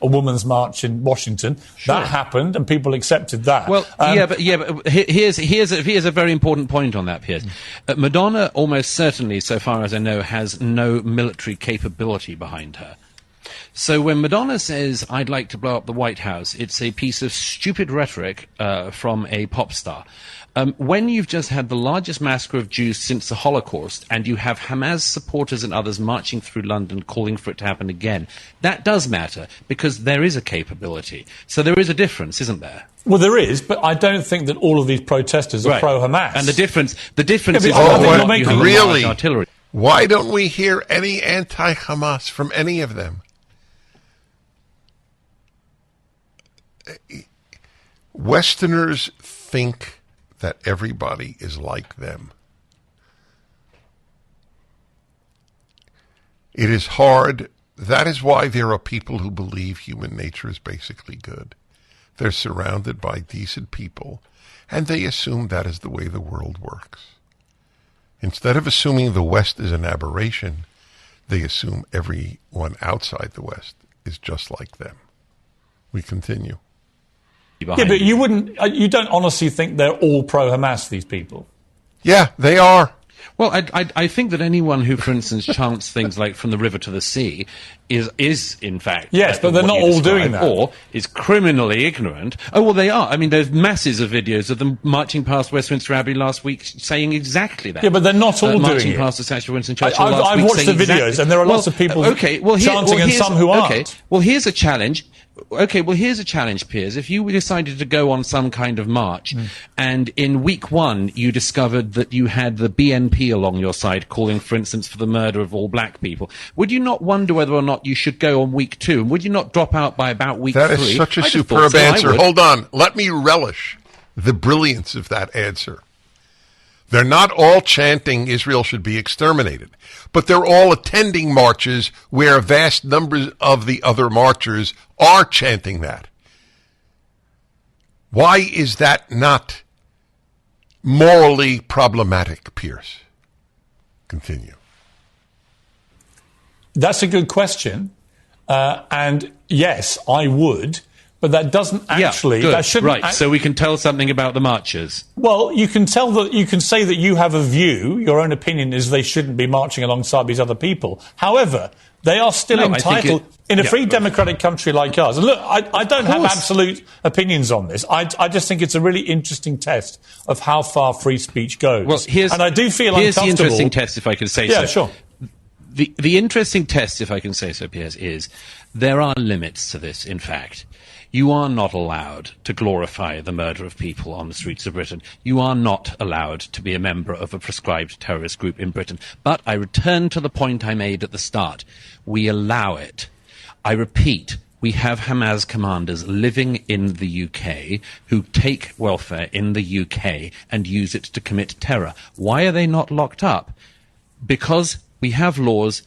A woman's march in Washington. Sure. That happened, and people accepted that. Well, but here's a very important point on that, Piers. Madonna, almost certainly, so far as I know, has no military capability behind her. So when Madonna says, "I'd like to blow up the White House," it's a piece of stupid rhetoric from a pop star. When you've just had the largest massacre of Jews since the Holocaust, and you have Hamas supporters and others marching through London calling for it to happen again, that does matter, because there is a capability. So there is a difference, isn't there? Well, there is, but I don't think that all of these protesters are pro-Hamas. And the difference is really? Artillery. Why don't we hear any anti-Hamas from any of them? Westerners think that everybody is like them. It is hard. That is why there are people who believe human nature is basically good. They're surrounded by decent people, and they assume that is the way the world works. Instead of assuming the West is an aberration, they assume everyone outside the West is just like them. We continue. Yeah, but you don't honestly think they're all pro-Hamas, these people? Yeah, they are. Well, I think that anyone who, for instance, chants things like "from the river to the sea" is in fact... Yes, but they're not all doing that. Or is criminally ignorant. Oh, well, they are. I mean, there's masses of videos of them marching past Westminster Abbey last week saying exactly that. Yeah, but they're not all doing it. Marching past the statue of Winston Churchill last week. I've watched the videos, and there are lots of people chanting and some who aren't. Okay, well, here's a challenge. Here's a challenge, Piers. If you decided to go on some kind of march, and in week one you discovered that you had the BNP along your side calling, for instance, for the murder of all black people, would you not wonder whether or not you should go on week two? And would you not drop out by about week three? That is such a superb answer. Hold on. Let me relish the brilliance of that answer. They're not all chanting Israel should be exterminated, but they're all attending marches where vast numbers of the other marchers are chanting that. Why is that not morally problematic, Piers? Continue. That's a good question. And yes, I would. But that doesn't actually... that shouldn't so we can tell something about the marchers. Well, you can say that you have a view. Your own opinion is they shouldn't be marching alongside these other people. However, they are still entitled in a free democratic country like ours. And look, I don't have absolute opinions on this. I just think it's a really interesting test of how far free speech goes. Well, and I do feel here's uncomfortable. Here's the interesting test, if I could say so. Yeah, sure. The interesting test, if I can say so, Piers, is there are limits to this, in fact. You are not allowed to glorify the murder of people on the streets of Britain. You are not allowed to be a member of a prescribed terrorist group in Britain. But I return to the point I made at the start. We allow it. I repeat, we have Hamas commanders living in the UK who take welfare in the UK and use it to commit terror. Why are they not locked up? Because we have laws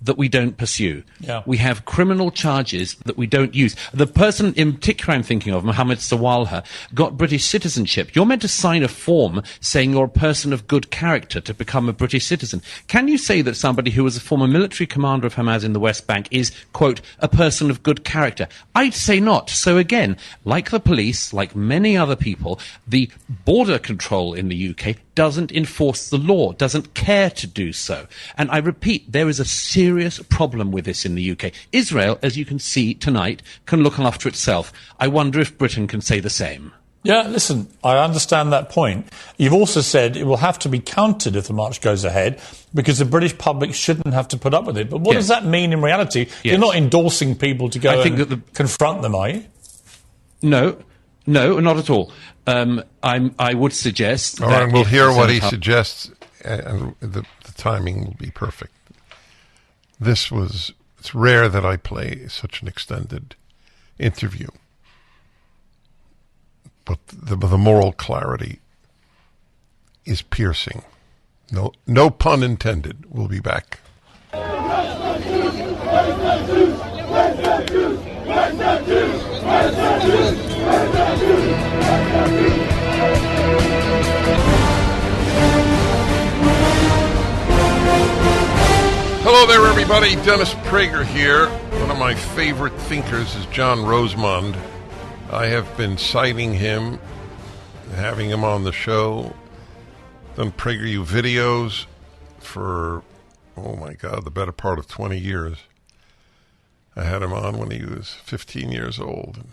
that we don't pursue. Yeah. We have criminal charges that we don't use. The person in particular I'm thinking of, Mohammed Sawalha, got British citizenship. You're meant to sign a form saying you're a person of good character to become a British citizen. Can you say that somebody who was a former military commander of Hamas in the West Bank is, quote, a person of good character? I'd say not. So again, like the police, like many other people, the border control in the UK doesn't enforce the law, doesn't care to do so. And I repeat, there is a serious problem with this in the UK. Israel, as you can see tonight, can look after itself. I wonder if Britain can say the same. Yeah, listen, I understand that point. You've also said it will have to be counted if the march goes ahead because the British public shouldn't have to put up with it. But what does that mean in reality? Yes. You're not endorsing people to go confront them, are you? No, not at all. I would suggest all that... right, we'll hear what he suggests, and the timing will be perfect. It's rare that I play such an extended interview. But the moral clarity is piercing. No pun intended. We'll be back. Hello there, everybody. Dennis Prager here. One of my favorite thinkers is John Rosemond. I have been citing him, having him on the show, done PragerU videos for, oh my God, the better part of 20 years. I had him on when he was 15 years old. And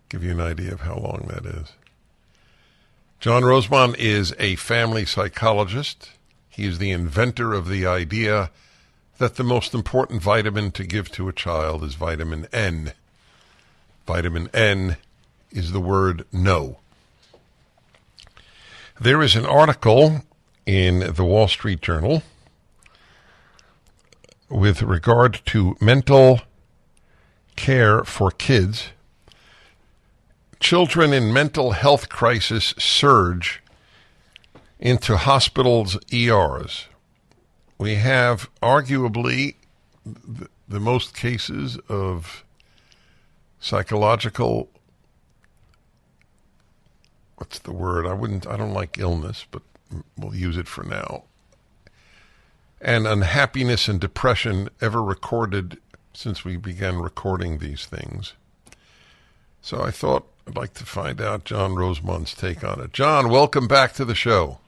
give you an idea of how long that is. John Rosemond is a family psychologist. He is the inventor of the idea that the most important vitamin to give to a child is vitamin N. Vitamin N is the word no. There is an article in the Wall Street Journal with regard to mental care for kids. Children in mental health crisis surge into hospitals' ERs. We have arguably the most cases of psychological, what's the word? I don't like illness, but we'll use it for now. And unhappiness and depression ever recorded since we began recording these things. So I thought I'd like to find out John Rosemond's take on it. John, welcome back to the show.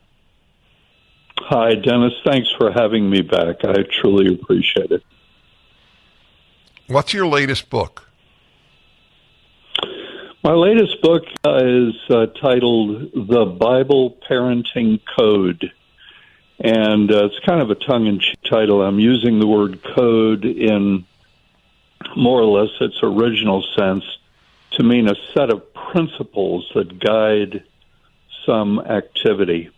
Hi, Dennis. Thanks for having me back. I truly appreciate it. What's your latest book? My latest book is titled The Bible Parenting Code. And it's kind of a tongue-in-cheek title. I'm using the word code in more or less its original sense to mean a set of principles that guide some activity.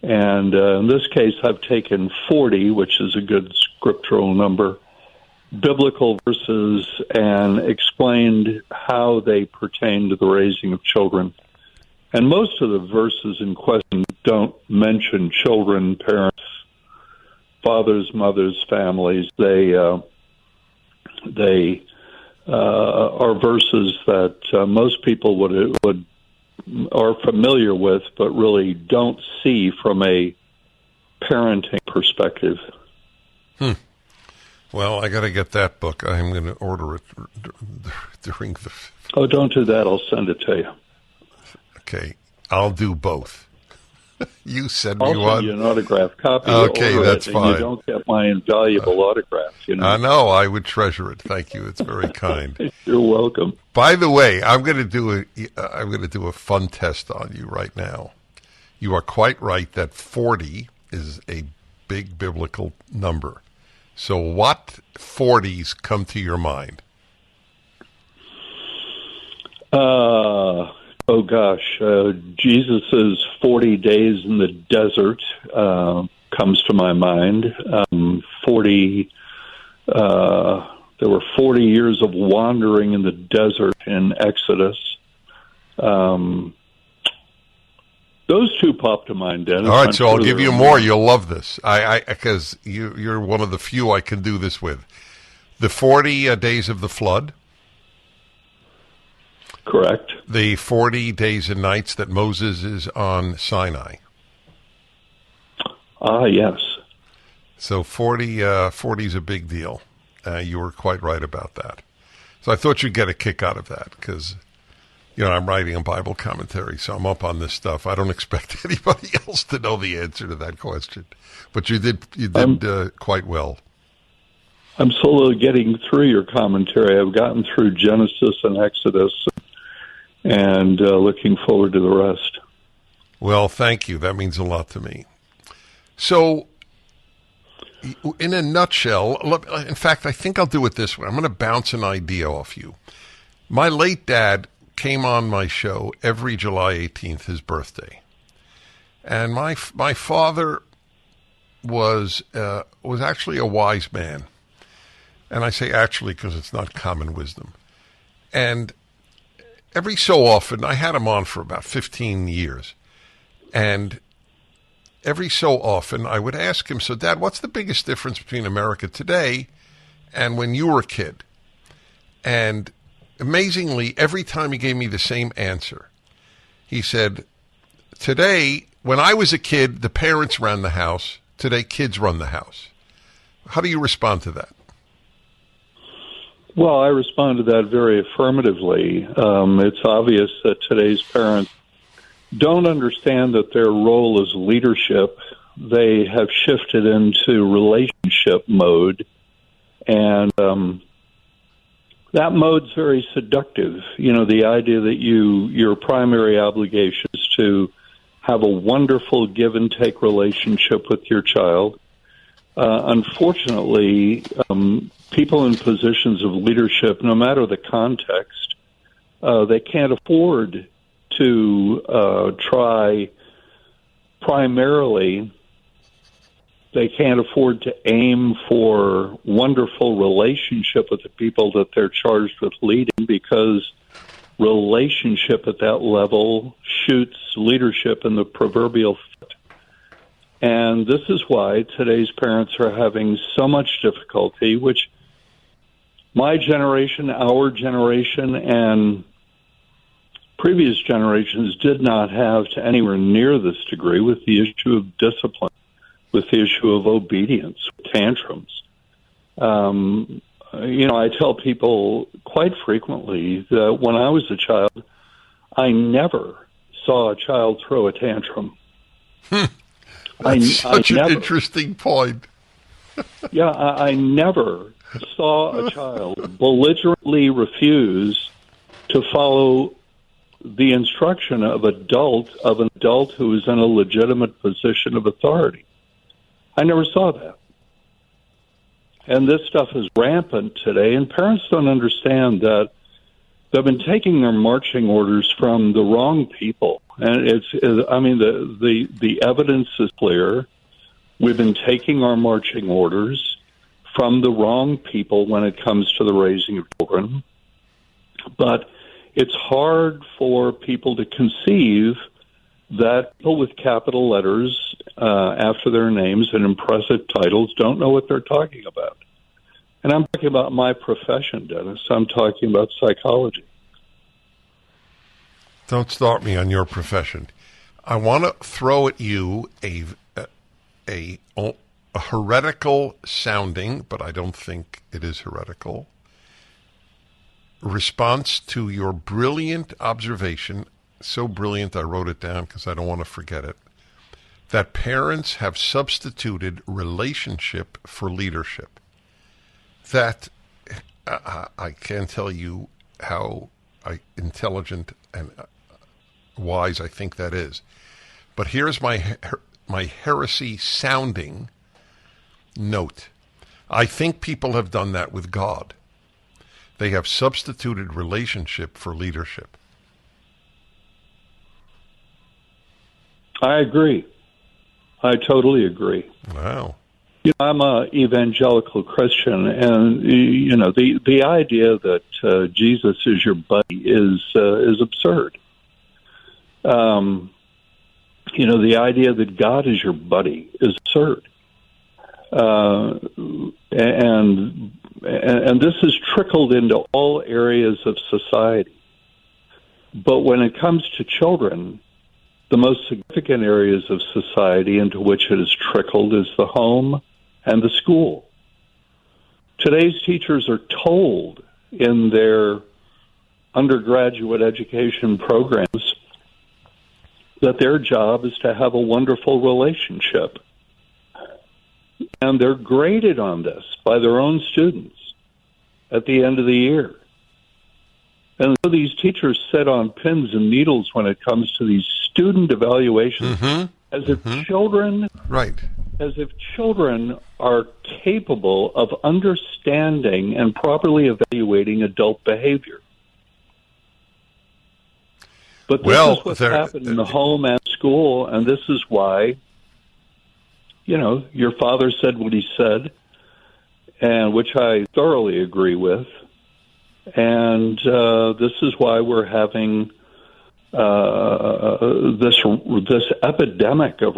And in this case, I've taken 40, which is a good scriptural number, biblical verses, and explained how they pertain to the raising of children. And most of the verses in question don't mention children, parents, fathers, mothers, families. They are verses that most people are familiar with, but really don't see from a parenting perspective. Well, I got to get that book. I'm going to order it during the... Oh, don't do that. I'll send it to you. Okay, I'll do both. You send me I'll one. send you an autograph copy. Okay, that's fine. You don't get my invaluable autograph. I know. I would treasure it. Thank you. It's very kind. You're welcome. By the way, I'm going to do a fun test on you right now. You are quite right that 40 is a big biblical number. So what 40s come to your mind? Oh gosh, Jesus's 40 days in the desert comes to my mind. 40. There were 40 years of wandering in the desert in Exodus. Those two pop to mind, Dennis. All right, so I'll give you more. You'll love this. Because you're one of the few I can do this with. The 40 days of the flood. Correct. The 40 days and nights that Moses is on Sinai. Yes. So 40 is a big deal. You were quite right about that. So I thought you'd get a kick out of that because, I'm writing a Bible commentary, so I'm up on this stuff. I don't expect anybody else to know the answer to that question. But you did quite well. I'm slowly getting through your commentary. I've gotten through Genesis and Exodus and looking forward to the rest. Well, thank you. That means a lot to me. So, in a nutshell, in fact, I think I'll do it this way. I'm going to bounce an idea off you. My late dad came on my show every July 18th, his birthday. And my father was actually a wise man. And I say actually because it's not common wisdom. And every so often, I had him on for about 15 years. And every so often, I would ask him, so Dad, what's the biggest difference between America today and when you were a kid? And amazingly, every time he gave me the same answer. He said, today, when I was a kid, the parents ran the house. Today, kids run the house. How do you respond to that? Well, I respond to that very affirmatively. It's obvious that today's parents don't understand that their role is leadership. They have shifted into relationship mode, and that mode's very seductive. The idea that your primary obligation is to have a wonderful give and take relationship with your child. Unfortunately, people in positions of leadership, no matter the context, they can't afford to try primarily. They can't afford to aim for wonderful relationship with the people that they're charged with leading, because relationship at that level shoots leadership in the proverbial foot. And this is why today's parents are having so much difficulty, which my generation, our generation, and previous generations did not have to anywhere near this degree, with the issue of discipline, with the issue of obedience, tantrums. I tell people quite frequently that when I was a child, I never saw a child throw a tantrum. That's such an interesting point. I never saw a child belligerently refuse to follow the instruction of an adult who is in a legitimate position of authority. I never saw that. And this stuff is rampant today, and parents don't understand that they've been taking their marching orders from the wrong people. And the evidence is clear. We've been taking our marching orders from the wrong people when it comes to the raising of children. But it's hard for people to conceive that people with capital letters after their names and impressive titles don't know what they're talking about. And I'm talking about my profession, Dennis. I'm talking about psychology. Don't start me on your profession. I want to throw at you a heretical sounding, but I don't think it is heretical, response to your brilliant observation. So brilliant I wrote it down because I don't want to forget it, that parents have substituted relationship for leadership. That I can't tell you how intelligent and wise I think that is. But here's my heresy sounding Note, I think people have done that with God. They have substituted relationship for leadership. I agree. I totally agree. Wow. I'm an evangelical Christian, and the idea that Jesus is your buddy is absurd. The idea that God is your buddy is absurd. And this has trickled into all areas of society. But when it comes to children, the most significant areas of society into which it has trickled is the home and the school. Today's teachers are told in their undergraduate education programs that their job is to have a wonderful relationship. And they're graded on this by their own students at the end of the year. And so these teachers sit on pins and needles when it comes to these student evaluations, as if children, as if children are capable of understanding and properly evaluating adult behavior. But this is what's happened in the home and school, and this is why, your father said what he said, and which I thoroughly agree with. And this is why we're having this epidemic of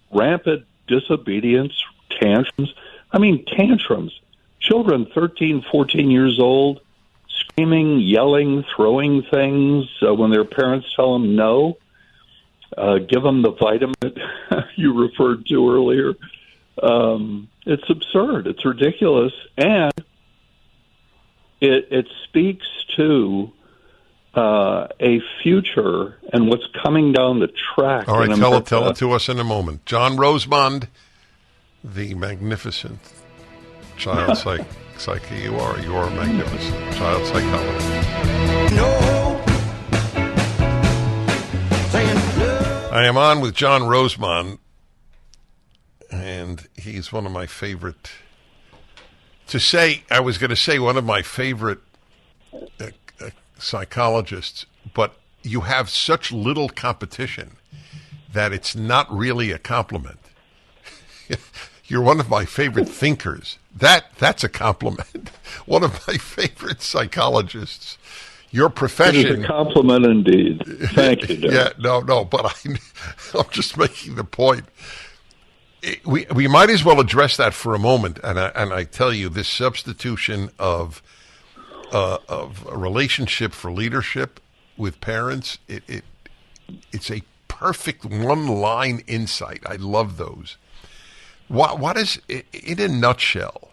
rampant disobedience, tantrums. I mean, tantrums. Children 13, 14 years old, screaming, yelling, throwing things when their parents tell them no. Give them the vitamin you referred to earlier. It's absurd. It's ridiculous. And it speaks to a future and what's coming down the track. All right, tell it to us in a moment. John Rosemond, the magnificent child psyche you are. You are a magnificent child psychologist. I am on with John Rosemond, and he's one of my favorite. I was going to say one of my favorite psychologists, but you have such little competition that it's not really a compliment. You're one of my favorite thinkers. That's a compliment. One of my favorite psychologists. Your profession. It is a compliment indeed. Thank you, Dennis. Yeah, no, but I'm just making the point. We might as well address that for a moment, and I tell you, this substitution of a relationship for leadership with parents, it's a perfect one-line insight. I love those. What is, in a nutshell,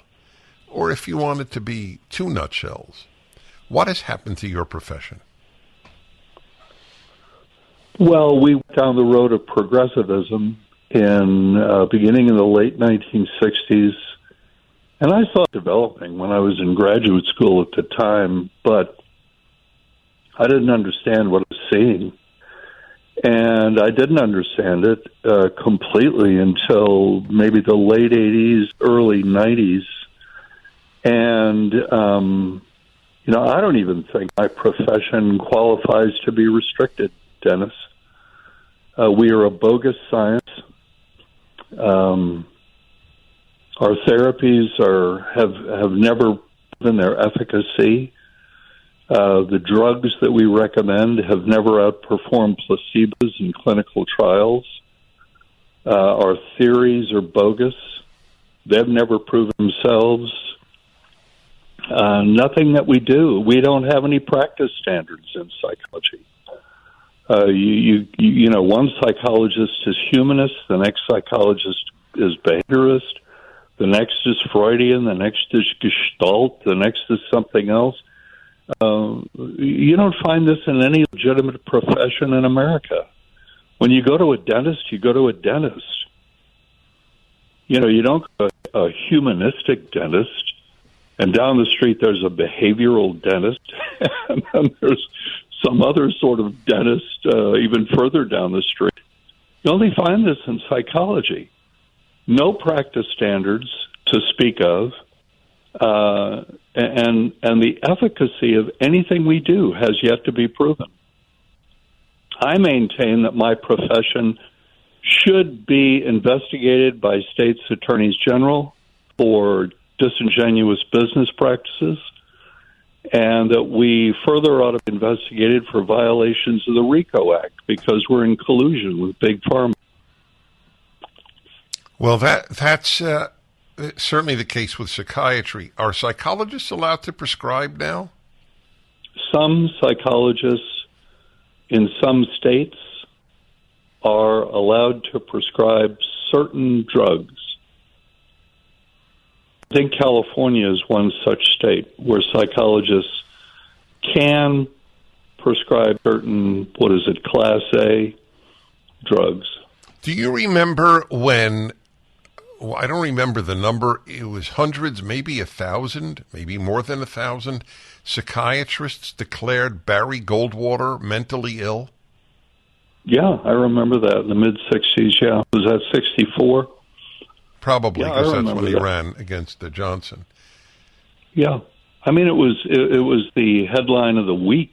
or if you want it to be two nutshells, what has happened to your profession? Well, we went down the road of progressivism in beginning in the late 1960s, and I saw it developing when I was in graduate school at the time, but I didn't understand what I was seeing. And I didn't understand it completely until maybe the late 80s, early 90s. And, I don't even think my profession qualifies to be restricted, Dennis. We are a bogus science. Our therapies have never proven their efficacy. The drugs that we recommend have never outperformed placebos in clinical trials. Our theories are bogus. They've never proven themselves. Nothing that we do. We don't have any practice standards in psychology. One psychologist is humanist, the next psychologist is behaviorist, the next is Freudian, the next is Gestalt, the next is something else. You don't find this in any legitimate profession in America. When you go to a dentist, you go to a dentist. You don't go to a humanistic dentist, and down the street there's a behavioral dentist, and then there's some other sort of dentist even further down the street. You only find this in psychology. no practice standards to speak of, and the efficacy of anything we do has yet to be proven. I maintain that my profession should be investigated by states' attorneys general for disingenuous business practices, and that we further ought to be investigated for violations of the RICO Act because we're in collusion with Big Pharma. Well, that's certainly the case with psychiatry. Are psychologists allowed to prescribe now? Some psychologists in some states are allowed to prescribe certain drugs. I think California is one such state where psychologists can prescribe certain, Class A drugs. Do you remember when, I don't remember the number, it was hundreds, maybe 1,000, maybe more than 1,000 psychiatrists declared Barry Goldwater mentally ill? Yeah, I remember that in the mid-'60s, yeah. Was that 64? Probably, Yeah, because that's when he ran against Johnson. Yeah. I mean, it was the headline of the week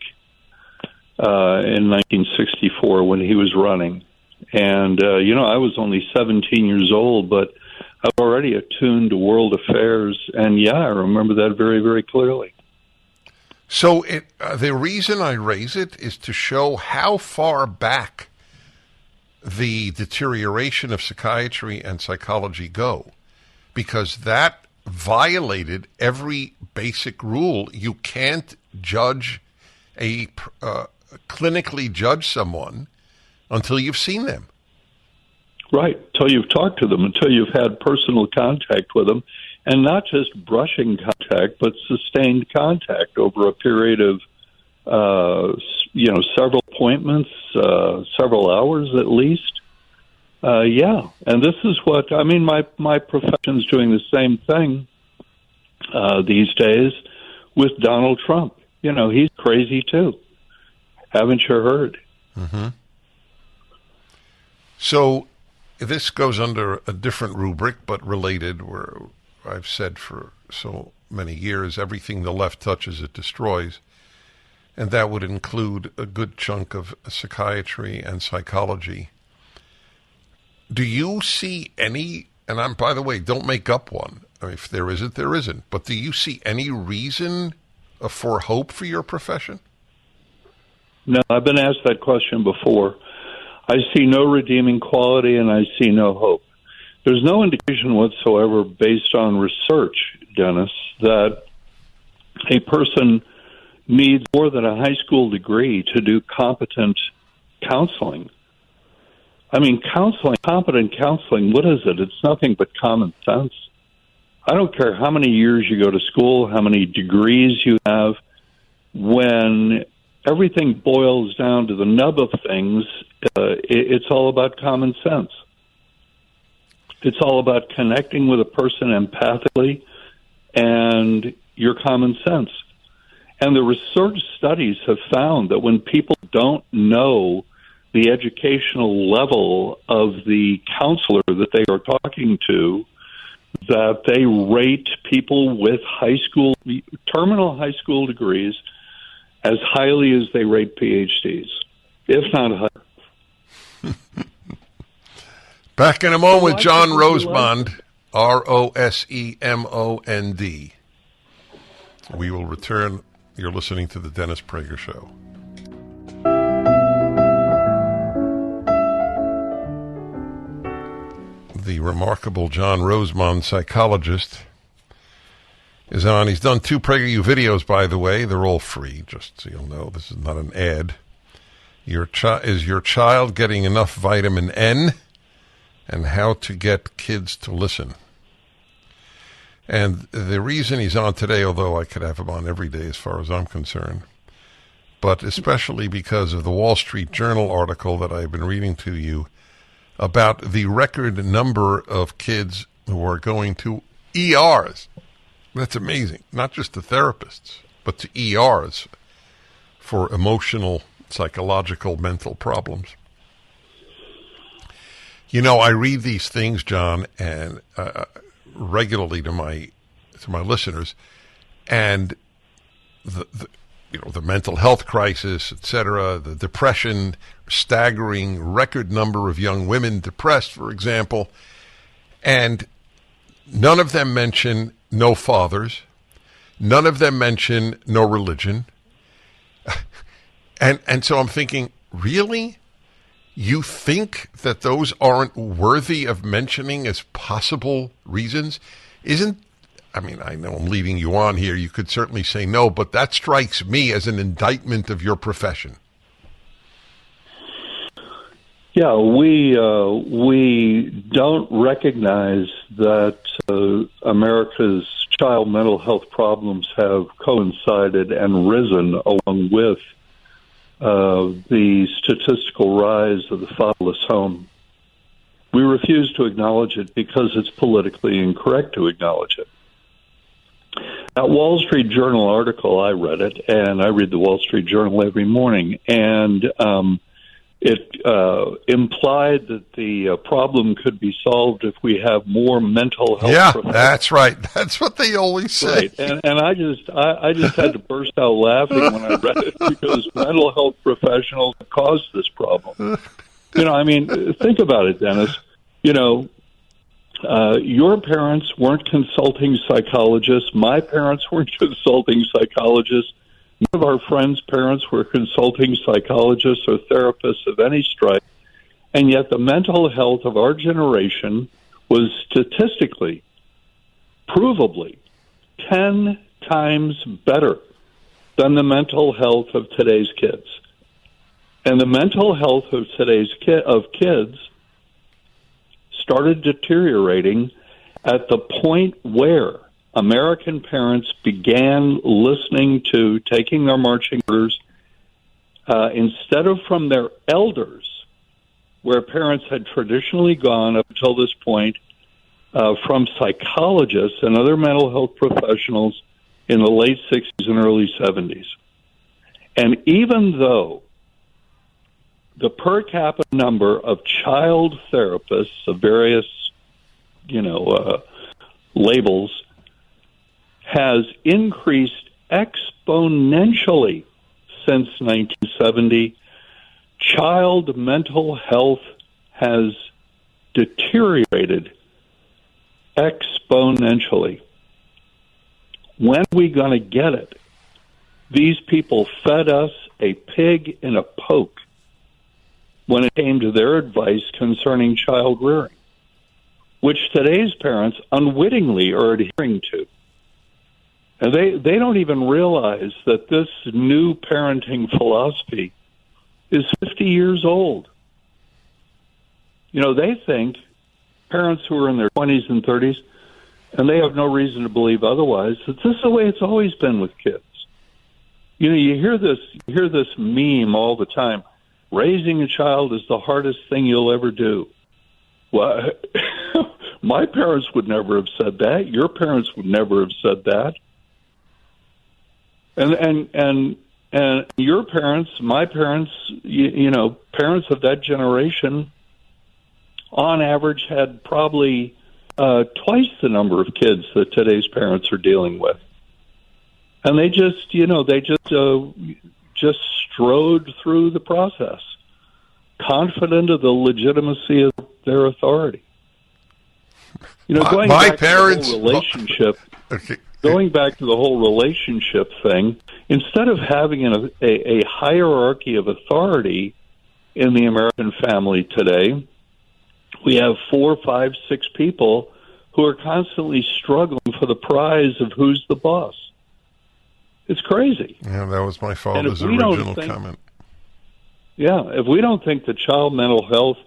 in 1964 when he was running. And, I was only 17 years old, but I was already attuned to world affairs. And, yeah, I remember that very, very clearly. So the reason I raise it is to show how far back the deterioration of psychiatry and psychology go, because that violated every basic rule. You can't clinically judge someone until you've seen them. Right, until you've talked to them, until you've had personal contact with them, and not just brushing contact, but sustained contact over a period of, several appointments, several hours at least. Yeah, and this is what, my profession's doing the same thing these days with Donald Trump. He's crazy too. Haven't you heard? Mm-hmm. So this goes under a different rubric, but related, where I've said for so many years, everything the left touches, it destroys. And that would include a good chunk of psychiatry and psychology. Do you see any, and by the way, don't make up one. If there isn't, there isn't. But do you see any reason for hope for your profession? No, I've been asked that question before. I see no redeeming quality and I see no hope. There's no indication whatsoever based on research, Dennis, that a person needs more than a high school degree to do competent counseling. Competent counseling, what is it? It's nothing but common sense. I don't care how many years you go to school, how many degrees you have. When everything boils down to the nub of things, it's all about common sense. It's all about connecting with a person empathically and your common sense. And the research studies have found that when people don't know the educational level of the counselor that they are talking to, that they rate people with terminal high school degrees as highly as they rate PhDs, if not higher. Back in a moment with John Rosemond, Rosemond. We will return. You're listening to the Dennis Prager Show. The remarkable John Rosemond, psychologist, is on. He's done 2 PragerU videos, by the way. They're all free, just so you'll know. This is not an ad. Is your child getting enough vitamin N? And how to get kids to listen. And the reason he's on today, although I could have him on every day as far as I'm concerned, but especially because of the Wall Street Journal article that I've been reading to you about the record number of kids who are going to ERs. That's amazing. Not just to therapists, but to ERs for emotional, psychological, mental problems. You know, I read these things, John, and regularly to my listeners, and the mental health crisis, etc., the depression, staggering record number of young women depressed, for example, and none of them mention no fathers, none of them mention no religion, and so I'm thinking, really? You think that those aren't worthy of mentioning as possible reasons? I know I'm leading you on here. You could certainly say no, but that strikes me as an indictment of your profession. Yeah, we don't recognize that America's child mental health problems have coincided and risen along with the statistical rise of the fatherless home. We refuse to acknowledge it because it's politically incorrect to acknowledge it. That Wall Street Journal article, I read it, and I read the Wall Street Journal every morning, and it implied that the problem could be solved if we have more mental health. Yeah, that's right. That's what they always say. Right. And I just had to burst out laughing when I read it because mental health professionals caused this problem. Think about it, Dennis. Your parents weren't consulting psychologists. My parents weren't consulting psychologists. None of our friends' parents were consulting psychologists or therapists of any stripe. And yet the mental health of our generation was statistically, provably, 10 times better than the mental health of today's kids. And the mental health of today's kids started deteriorating at the point where American parents began listening to taking their marching orders instead of from their elders, where parents had traditionally gone up until this point, from psychologists and other mental health professionals in the late 60s and early 70s. And even though the per capita number of child therapists of various, labels has increased exponentially since 1970, child mental health has deteriorated exponentially. When are we going to get it? These people fed us a pig in a poke when it came to their advice concerning child rearing, which today's parents unwittingly are adhering to. And they don't even realize that this new parenting philosophy is 50 years old. They think, parents who are in their 20s and 30s, and they have no reason to believe otherwise, that this is the way it's always been with kids. You hear this meme all the time. Raising a child is the hardest thing you'll ever do. Well, my parents would never have said that. Your parents would never have said that. And your parents, my parents, parents of that generation, on average, had probably twice the number of kids that today's parents are dealing with, and they just strode through the process, confident of the legitimacy of their authority. Going back to the whole relationship thing, instead of having a hierarchy of authority in the American family today, we have 4, 5, 6 people who are constantly struggling for the prize of who's the boss. It's crazy. Yeah, that was my father's original comment. Yeah, if we don't think that child mental health,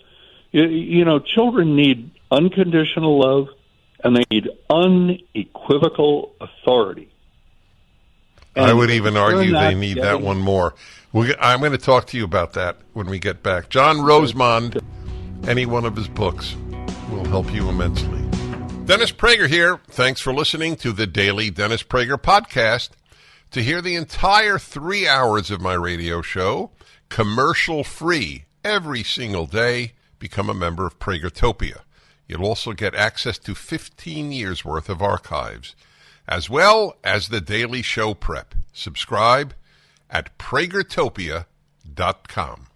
children need unconditional love and they need unequivocal authority. And I would even argue they need that one more. I'm going to talk to you about that when we get back. John Rosemond, any one of his books will help you immensely. Dennis Prager here. Thanks for listening to the Daily Dennis Prager Podcast. To hear the entire 3 hours of my radio show, commercial-free, every single day, become a member of Pragertopia. You'll also get access to 15 years' worth of archives, as well as the daily show prep. Subscribe at pragertopia.com.